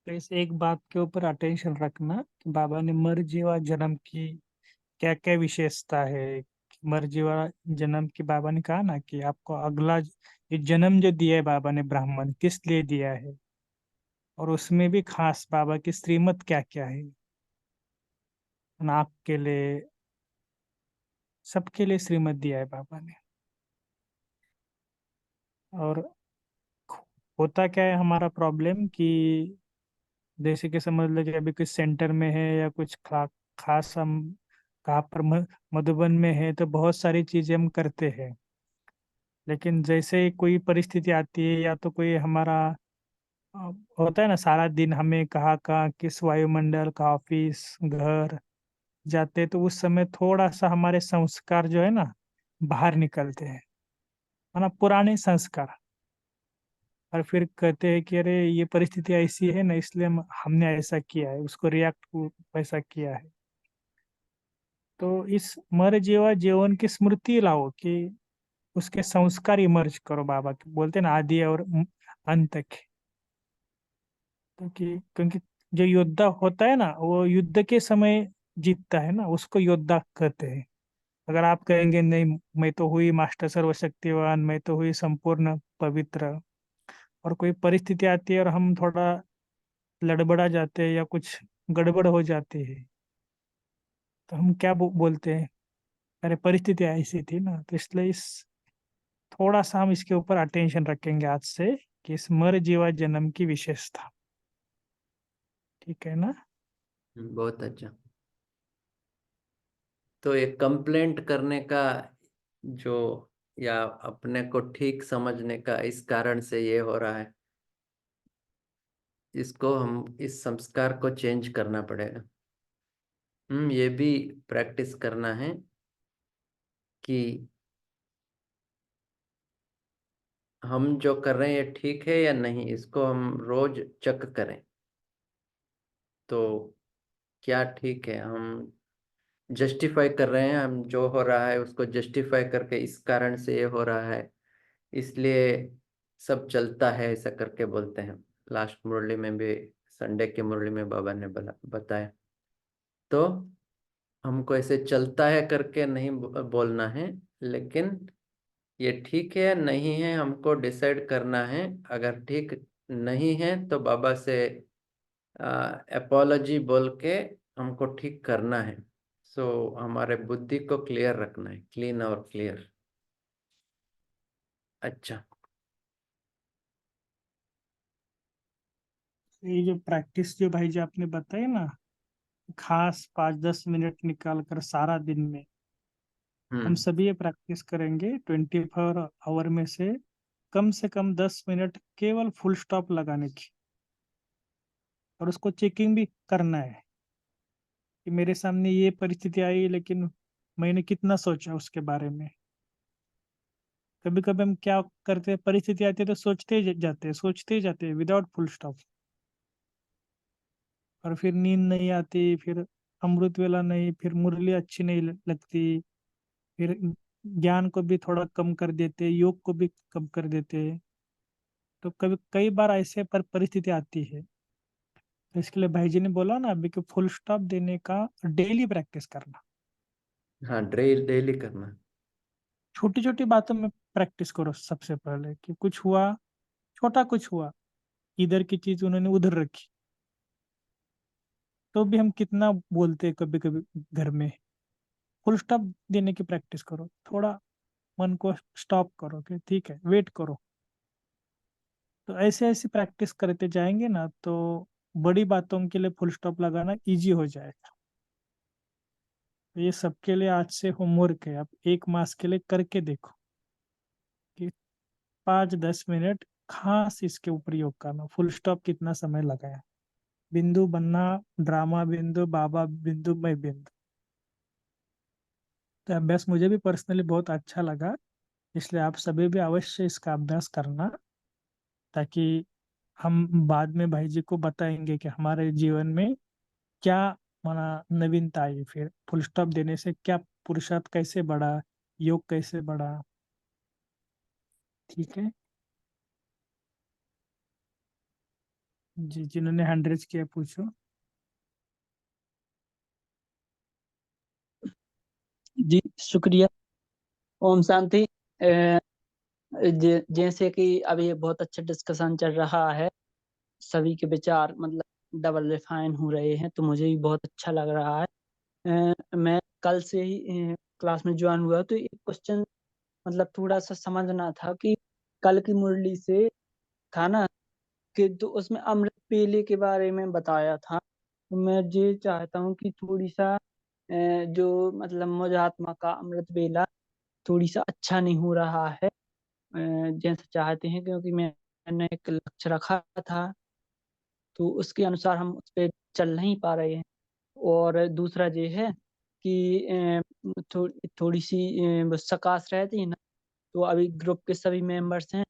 तो इस एक बात के ऊपर अटेंशन रखना कि बाबा ने मर जीवा जन्म की क्या क्या विशेषता है। मर जीवा जन्म की बाबा ने कहा ना कि आपको अगला ये जन्म जो दिया है बाबा ने ब्राह्मण, किस लिए दिया है, और उसमें भी खास बाबा की श्रीमत क्या क्या है। नाक के लिए, सबके लिए श्रीमत दिया है बाबा ने। और होता क्या है हमारा प्रॉब्लम कि जैसे कि समझ लो कि अभी कुछ सेंटर में है या कुछ खास हम कहाँ पर मधुबन में है, तो बहुत सारी चीजें हम करते हैं। लेकिन जैसे ही कोई परिस्थिति आती है या तो कोई हमारा अ, होता है ना, सारा दिन हमें कहाँ कहाँ किस वायुमंडल का ऑफिस घर जाते हैं, तो उस समय थोड़ा सा हमारे संस्कार जो है ना बाहर निकलते हैं, है ना, पुराने संस्कार। और फिर कहते हैं कि अरे ये परिस्थिति ऐसी है ना, इसलिए हमने ऐसा किया है, उसको रिएक्ट वैसा किया है। तो इस मर जीवा जीवन की स्मृति लाओ कि उसके संस्कार इमर्ज करो। बाबा बोलते हैं ना, आदि और अंत के। क्योंकि जो योद्धा होता है ना, वो युद्ध के समय जीतता है ना, उसको योद्धा कहते हैं। अगर आप कहेंगे नहीं, मैं तो हुई मास्टर सर्वशक्तिवान, मैं तो हुई संपूर्ण पवित्र, और कोई परिस्थिति आती है और हम थोड़ा लड़बड़ा जाते हैं या कुछ गड़बड़ हो जाती है, तो हम क्या बोलते हैं, अरे परिस्थिति ऐसी थी ना। तो इसलिए इस थोड़ा सा हम इसके ऊपर अटेंशन रखेंगे आज से कि इस मर जीवा जन्म की विशेषता। ठीक है ना? बहुत अच्छा। तो ये कंप्लेंट करने का जो, या अपने को ठीक समझने का इस कारण से ये हो रहा है, इसको हम इस संस्कार को चेंज करना पड़ेगा। ये भी प्रैक्टिस करना है कि हम जो कर रहे हैं ये ठीक है या नहीं, इसको हम रोज चेक करें। तो क्या ठीक है, हम जस्टिफाई कर रहे हैं, हम जो हो रहा है उसको जस्टिफाई करके इस कारण से ये हो रहा है, इसलिए सब चलता है, ऐसा करके बोलते हैं। लास्ट मुरली में भी, संडे की मुरली में बाबा ने बताया। तो हमको ऐसे चलता है करके नहीं बोलना है, लेकिन ये ठीक है या नहीं है हमको डिसाइड करना है। अगर ठीक नहीं है तो बाबा से अपोलॉजी बोल के हमको ठीक करना है। सो हमारे बुद्धि को क्लियर रखना है, क्लीन और क्लियर। अच्छा, ये जो प्रैक्टिस जो भाई जी आपने बताई ना, खास 5-10 मिनट निकाल कर सारा दिन में, हम सभी ये प्रैक्टिस करेंगे 24 आवर में से कम 10 मिनट केवल फुल स्टॉप लगाने की। और उसको चेकिंग भी करना है कि मेरे सामने ये परिस्थिति आई, लेकिन मैंने कितना सोचा उसके बारे में। कभी कभी हम क्या करते हैं, परिस्थिति आती है तो सोचते ही जाते हैं विदाउट फुल स्टॉप। और फिर नींद नहीं आती, फिर अमृत वेला नहीं, फिर मुरली अच्छी नहीं लगती, फिर ज्ञान को भी थोड़ा कम कर देते, योग को भी कम कर देते। तो कभी कई बार ऐसे परिस्थिति आती है। तो इसके लिए भाई जी ने बोला ना अभी कि फुल स्टॉप देने का डेली प्रैक्टिस करना। हाँ, डेली करना। छोटी छोटी बातों में प्रैक्टिस करो सबसे पहले कि कुछ हुआ, छोटा कुछ हुआ, इधर की चीज उन्होंने उधर रखी, तो भी हम कितना बोलते हैं कभी कभी घर में। फुल स्टॉप देने की प्रैक्टिस करो, थोड़ा मन को स्टॉप करो कि ठीक है, वेट करो। तो ऐसे ऐसे प्रैक्टिस करते जाएंगे ना, तो बड़ी बातों के लिए फुल स्टॉप लगाना इजी हो जाएगा। तो ये सबके लिए आज से होमवर्क है, आप 1 मास के लिए करके देखो कि 5-10 मिनट खास इसके ऊपर योग करना। फुल स्टॉप कितना समय लगाया, बिंदु बनना, ड्रामा बिंदु, बाबा बिंदु, मैं बिंदु। तो अभ्यास मुझे भी पर्सनली बहुत अच्छा लगा, इसलिए आप सभी भी अवश्य इसका अभ्यास करना, ताकि हम बाद में भाई जी को बताएंगे कि हमारे जीवन में क्या माना नवीनता आई, फिर फुल स्टॉप देने से क्या पुरुषार्थ कैसे बढ़ा, योग कैसे बढ़ा। ठीक है जी, जिन्होंने 100 किया पूछो। जी शुक्रिया। ओम शांति। जैसे कि अभी ये बहुत अच्छा डिस्कशन चल रहा है, सभी के विचार मतलब डबल रिफाइन हो रहे हैं, तो मुझे भी बहुत अच्छा लग रहा है। मैं कल से ही क्लास में ज्वाइन हुआ, तो एक क्वेश्चन मतलब थोड़ा सा समझना था कि कल की मुरली से था ना कि तो उसमें अमृत पेले के बारे में बताया था। तो मैं ये चाहता हूँ कि थोड़ी सा जो मतलब मुझ आत्मा का अमृत वेला थोड़ी सा अच्छा नहीं हो रहा है जैसा चाहते हैं, क्योंकि मैंने एक लक्ष्य रखा था, तो उसके अनुसार हम उस पर चल नहीं पा रहे हैं। और दूसरा ये है कि थोड़ी सी वो सकाश रहती है ना, तो अभी ग्रुप के सभी मेंबर्स हैं,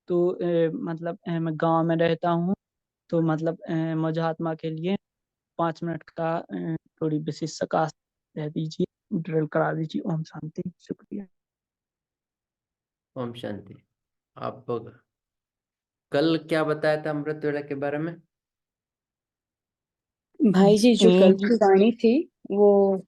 तो मतलब मैं गांव में रहता हूँ, तो मतलब मुझे आत्मा के लिए 5 मिनट का थोड़ी विशेष सकाश दे दीजिए, ड्रिल करा दीजिए। ओम शांति। शुक्रिया। ओम शांति। आप कल क्या बताया था अमृत वेला के बारे में? भाई जी, जो कल अम, की वाणी थी वो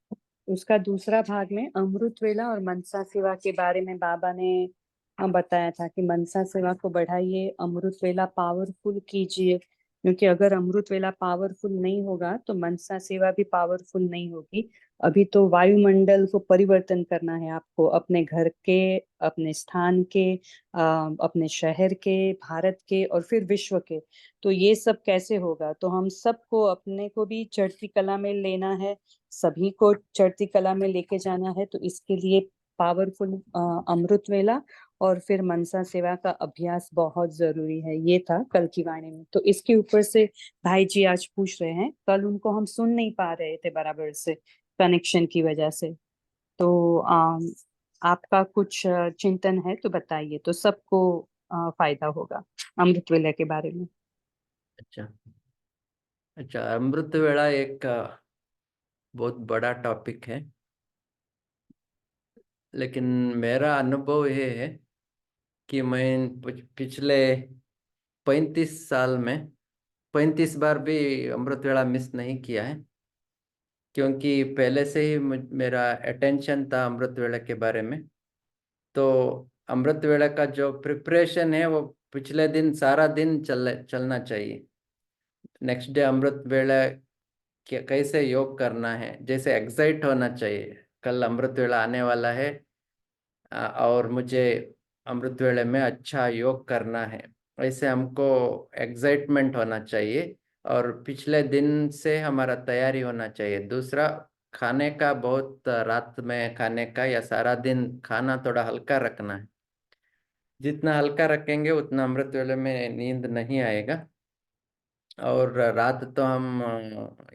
उसका दूसरा भाग में अमृत वेला और मनसा सेवा के बारे में बाबा ने बताया था कि मनसा सेवा को बढ़ाइए, अमृत वेला पावरफुल कीजिए, क्योंकि अगर अमृत वेला पावरफुल नहीं होगा तो मनसा सेवा भी पावरफुल नहीं होगी। अभी तो वायुमंडल को परिवर्तन करना है आपको, अपने घर के, अपने स्थान के, अपने शहर के, भारत के और फिर विश्व के। तो ये सब कैसे होगा? तो हम सबको, अपने को भी चढ़ती कला में लेना है, सभी को चढ़ती कला में लेके जाना है। तो इसके लिए पावरफुल अमृत वेला और फिर मनसा सेवा का अभ्यास बहुत जरूरी है। ये था कल की वाणी में। तो इसके ऊपर से भाई जी आज पूछ रहे हैं, कल उनको हम सुन नहीं पा रहे थे बराबर से कनेक्शन की वजह से। तो आपका कुछ चिंतन है तो बताइए, तो सबको फायदा होगा अमृत वेला के बारे में। अच्छा अच्छा, अमृत वेला एक बहुत बड़ा टॉपिक है, लेकिन मेरा अनुभव ये है कि मैं पिछले 35 साल में 35 बार भी अमृत वेला मिस नहीं किया है, क्योंकि पहले से ही मेरा अटेंशन था अमृत वेला के बारे में। तो अमृत वेला का जो प्रिपरेशन है वो पिछले दिन सारा दिन चलना चाहिए। नेक्स्ट डे अमृत वेला कैसे योग करना है, जैसे एक्साइट होना चाहिए, कल अमृत वेला आने वाला है और मुझे अमृत वेले में अच्छा योग करना है, ऐसे हमको एक्साइटमेंट होना चाहिए। और पिछले दिन से हमारा तैयारी होना चाहिए। दूसरा, खाने का बहुत रात में खाने का या सारा दिन खाना थोड़ा हल्का रखना है। जितना हल्का रखेंगे उतना अमृत वेले में नींद नहीं आएगा। और रात तो हम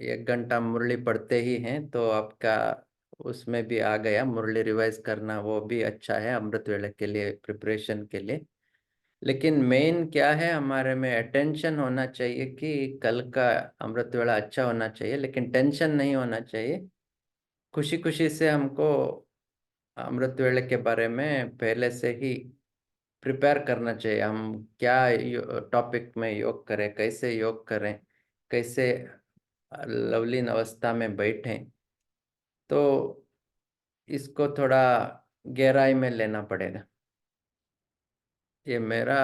1 घंटा मुरली पढ़ते ही हैं, तो आपका उसमें भी आ गया मुरली रिवाइज करना, वो भी अच्छा है अमृत वेले के लिए, प्रिपरेशन के लिए। लेकिन मेन क्या है, हमारे में अटेंशन होना चाहिए कि कल का अमृत वेला अच्छा होना चाहिए, लेकिन टेंशन नहीं होना चाहिए। खुशी खुशी से हमको अमृत वेले के बारे में पहले से ही प्रिपेयर करना चाहिए। हम क्या टॉपिक में योग करें, कैसे योग करें, कैसे लवलीन अवस्था में बैठें, तो इसको थोड़ा गहराई में लेना पड़ेगा। ये मेरा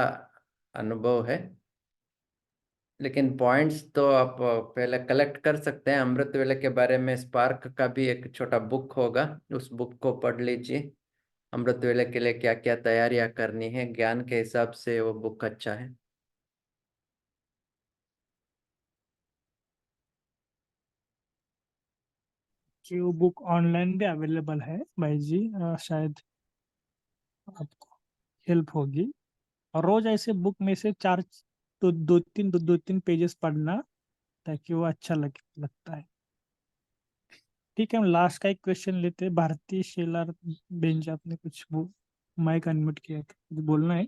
अनुभव है। लेकिन पॉइंट्स तो आप पहले कलेक्ट कर सकते हैं। अमृत वेले के बारे में स्पार्क का भी एक छोटा बुक होगा, उस बुक को पढ़ लीजिए। अमृत वेले के लिए क्या क्या तैयारियां करनी है, ज्ञान के हिसाब से वो बुक अच्छा है। कि वो बुक ऑनलाइन भी अवेलेबल है भाई जी, शायद आपको हेल्प होगी। और रोज ऐसे बुक में से चार दो तीन पेजेस पढ़ना, ताकि वो अच्छा लगता है। ठीक है, हम लास्ट का एक क्वेश्चन लेते हैं। भारतीय शेलार बेंच, आपने कुछ माइक अनम्यूट किया है, कुछ बोलना है?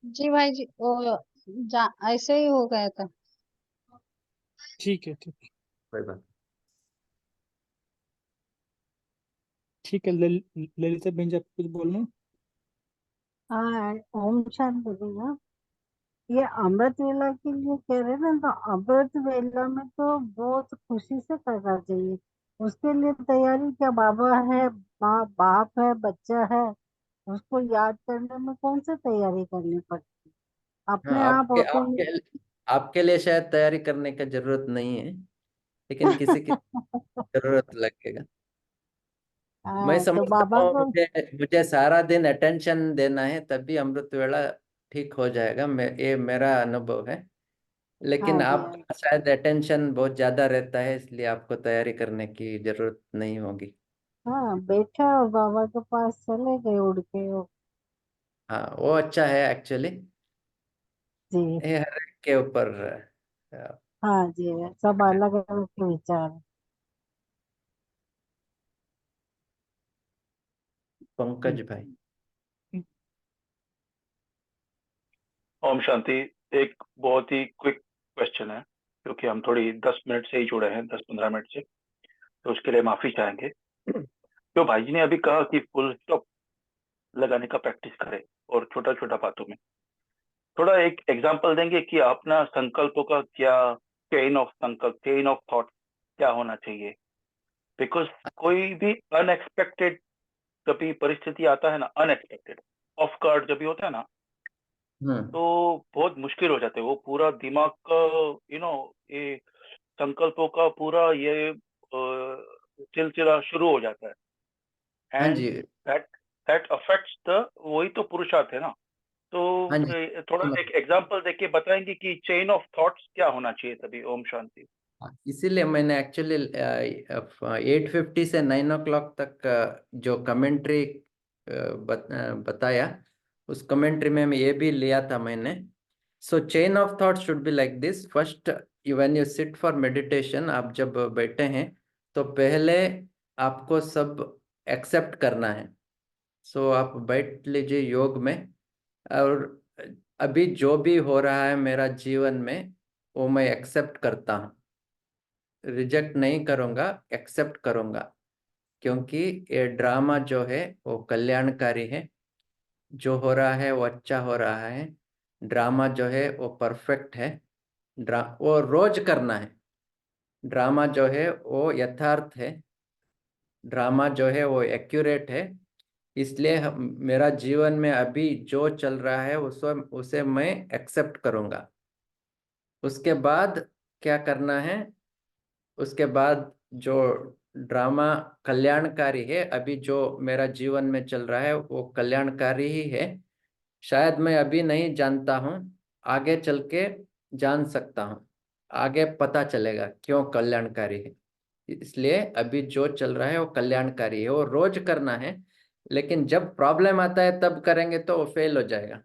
जी भाई जी, वो ऐसे ही हो गया था। ठीक है, ठीक है, कोई बात। ठीक है। ललिता बेंच, आप कुछ बोलना? हाँ, ओम शांति भैया। ये अमृत वेला के लिए कह रहे हैं ना, तो अमृत वेला में तो बहुत खुशी से करना चाहिए। उसके लिए तैयारी क्या, बाबा है, बाप है, बच्चा है, उसको याद करने में कौन सी तैयारी करनी पड़ती है? हाँ, अपने आप आपके ऑटोमेटिक। आपके आपके लिए शायद तैयारी करने का जरूरत नहीं है, लेकिन किसी की जरूरत लगेगा। मैं हाँ, तो समझता बाबा हूँ, को। मुझे मुझे सारा दिन अटेंशन देना है, तभी अमृत वेला ठीक हो जाएगा। ये मेरा अनुभव है। लेकिन हाँ जी, हाँ। आपका शायद अटेंशन बहुत ज्यादा रहता है, इसलिए आपको तैयारी करने की जरूरत नहीं होगी। हाँ, बैठा और बाबा के पास चले गए उड़ के। हाँ, वो अच्छा है एक्चुअली। जी ये हर एक के ऊपर हाँ जी, सब अलग अलग के विचार हैं। पंकज भाई। ओम शांति। एक बहुत ही क्विक क्वेश्चन है, क्योंकि हम थोड़ी 10 मिनट से ही जुड़े हैं, 10-15 मिनट से, तो उसके लिए माफी चाहेंगे। जो भाई जी ने अभी कहा कि फुल स्टॉप लगाने का प्रैक्टिस करें और छोटा छोटा बातों में, थोड़ा एक एग्जांपल देंगे कि अपना संकल्पों का क्या चेन ऑफ संकल्प, चेन ऑफ थॉट क्या होना चाहिए? बिकॉज कोई भी अनएक्सपेक्टेड कभी परिस्थिति आता है ना, अनएक्सपेक्टेड ऑफ गार्ड जब भी होता है ना, तो बहुत मुश्किल हो जाते हैं। वो पूरा दिमाग का ये संकल्पों का पूरा ये सिलसिला शुरू हो जाता है, हाँ एंड जी, दैट दैट अफेक्ट्स द, वही तो पुरुषार्थ है ना। तो हाँ जी। थोड़ा एक एग्जांपल देके बताएंगे कि चेन ऑफ थॉट्स क्या होना चाहिए तभी। ओम शांति। इसीलिए मैंने एक्चुअली 8:50 से 9 o'clock तक जो कमेंट्री बताया, उस कमेंट्री में मैं ये भी लिया था मैंने। So chain of thought should be like this. First, when you sit for meditation, आप जब बैठे हैं तो पहले आपको सब एक्सेप्ट करना है। सो आप बैठ लीजिए योग में, और अभी जो भी हो रहा है मेरा जीवन में वो मैं एक्सेप्ट करता हूँ, रिजेक्ट नहीं करूँगा, एक्सेप्ट करूँगा, क्योंकि ये ड्रामा जो है वो कल्याणकारी है। जो हो रहा है वो अच्छा हो रहा है। ड्रामा जो है वो परफेक्ट है। वो रोज करना है। ड्रामा जो है वो यथार्थ है। ड्रामा जो है वो एक्यूरेट है। इसलिए मेरा जीवन में अभी जो चल रहा है उसे मैं एक्सेप्ट करूँगा। उसके बाद क्या करना है? उसके बाद जो ड्रामा कल्याणकारी है, अभी जो मेरा जीवन में चल रहा है वो कल्याणकारी ही है। शायद मैं अभी नहीं जानता हूँ, आगे चल के जान सकता हूँ। आगे पता चलेगा क्यों कल्याणकारी है। इसलिए अभी जो चल रहा है वो कल्याणकारी है, वो रोज करना है। लेकिन जब प्रॉब्लम आता है तब करेंगे तो वो फेल हो जाएगा।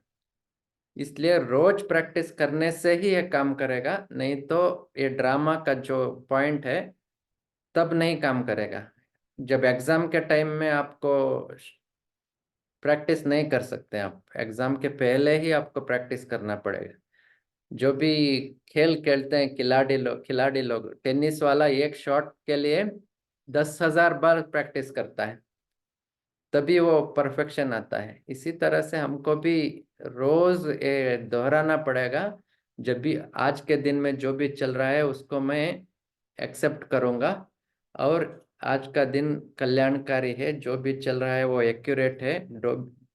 इसलिए रोज प्रैक्टिस करने से ही ये काम करेगा, नहीं तो ये ड्रामा का जो पॉइंट है तब नहीं काम करेगा। जब एग्जाम के टाइम में आपको प्रैक्टिस नहीं कर सकते, आप एग्जाम के पहले ही आपको प्रैक्टिस करना पड़ेगा। जो भी खेल खेलते हैं खिलाड़ी लोग, टेनिस वाला एक शॉट के लिए 10,000 बार प्रैक्टिस करता है, तभी वो परफेक्शन आता है। इसी तरह से हमको भी रोज ये दोहराना पड़ेगा। जब भी आज के दिन में जो भी चल रहा है उसको मैं एक्सेप्ट करूँगा, और आज का दिन कल्याणकारी है। जो भी चल रहा है वो एक्यूरेट है,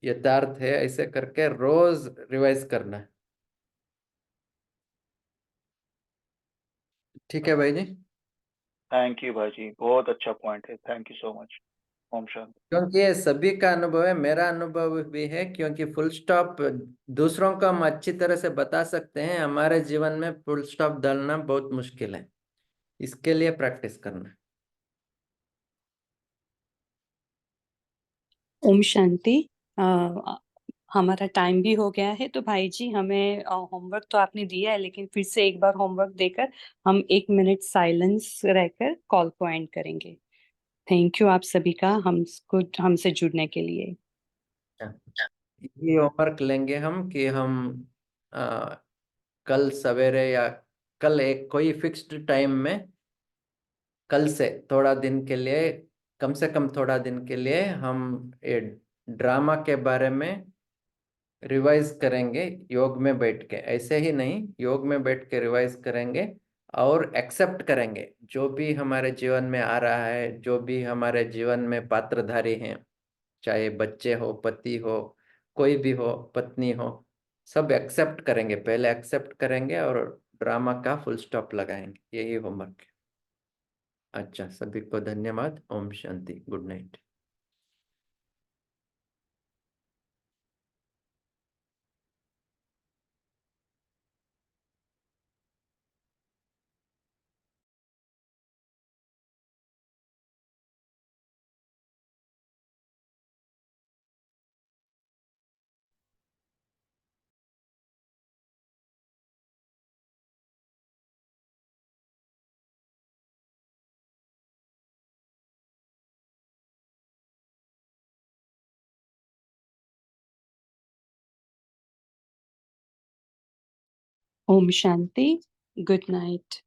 यथार्थ है। ऐसे करके रोज रिवाइज करना है। ठीक है भाई जी। थैंक यू भाई जी, बहुत अच्छा पॉइंट है, thank you so much. Om Shanti. क्योंकि ये सभी का अनुभव है, मेरा अनुभव भी है। क्योंकि फुल स्टॉप दूसरों को हम अच्छी तरह से बता सकते हैं, हमारे जीवन में फुल स्टॉप डालना बहुत मुश्किल है। इसके लिए प्रैक्टिस करना है। ओम शांति। हमारा टाइम भी हो गया है, तो भाई जी हमें होमवर्क तो आपने दिया है, लेकिन फिर से एक बार होमवर्क देकर हम 1 मिनट साइलेंस रहकर कॉल को एंड करेंगे। थैंक यू आप सभी का हमसे जुड़ने के लिए। ये होमवर्क लेंगे हम कि हम आ, कल सवेरे या कल एक कोई फिक्स्ड टाइम में, कल से थोड़ा दिन के लिए, कम से कम थोड़ा दिन के लिए हम ये ड्रामा के बारे में रिवाइज करेंगे योग में बैठ के। ऐसे ही नहीं, योग में बैठ के रिवाइज करेंगे और एक्सेप्ट करेंगे जो भी हमारे जीवन में आ रहा है, जो भी हमारे जीवन में पात्रधारी हैं, चाहे बच्चे हो, पति हो, कोई भी हो, पत्नी हो, सब एक्सेप्ट करेंगे। पहले एक्सेप्ट करेंगे और ड्रामा का फुल स्टॉप लगाएंगे। यही होमवर्क है। अच्छा, सभी को धन्यवाद। ओम शांति। Good night. ओम शांति, गुड नाइट।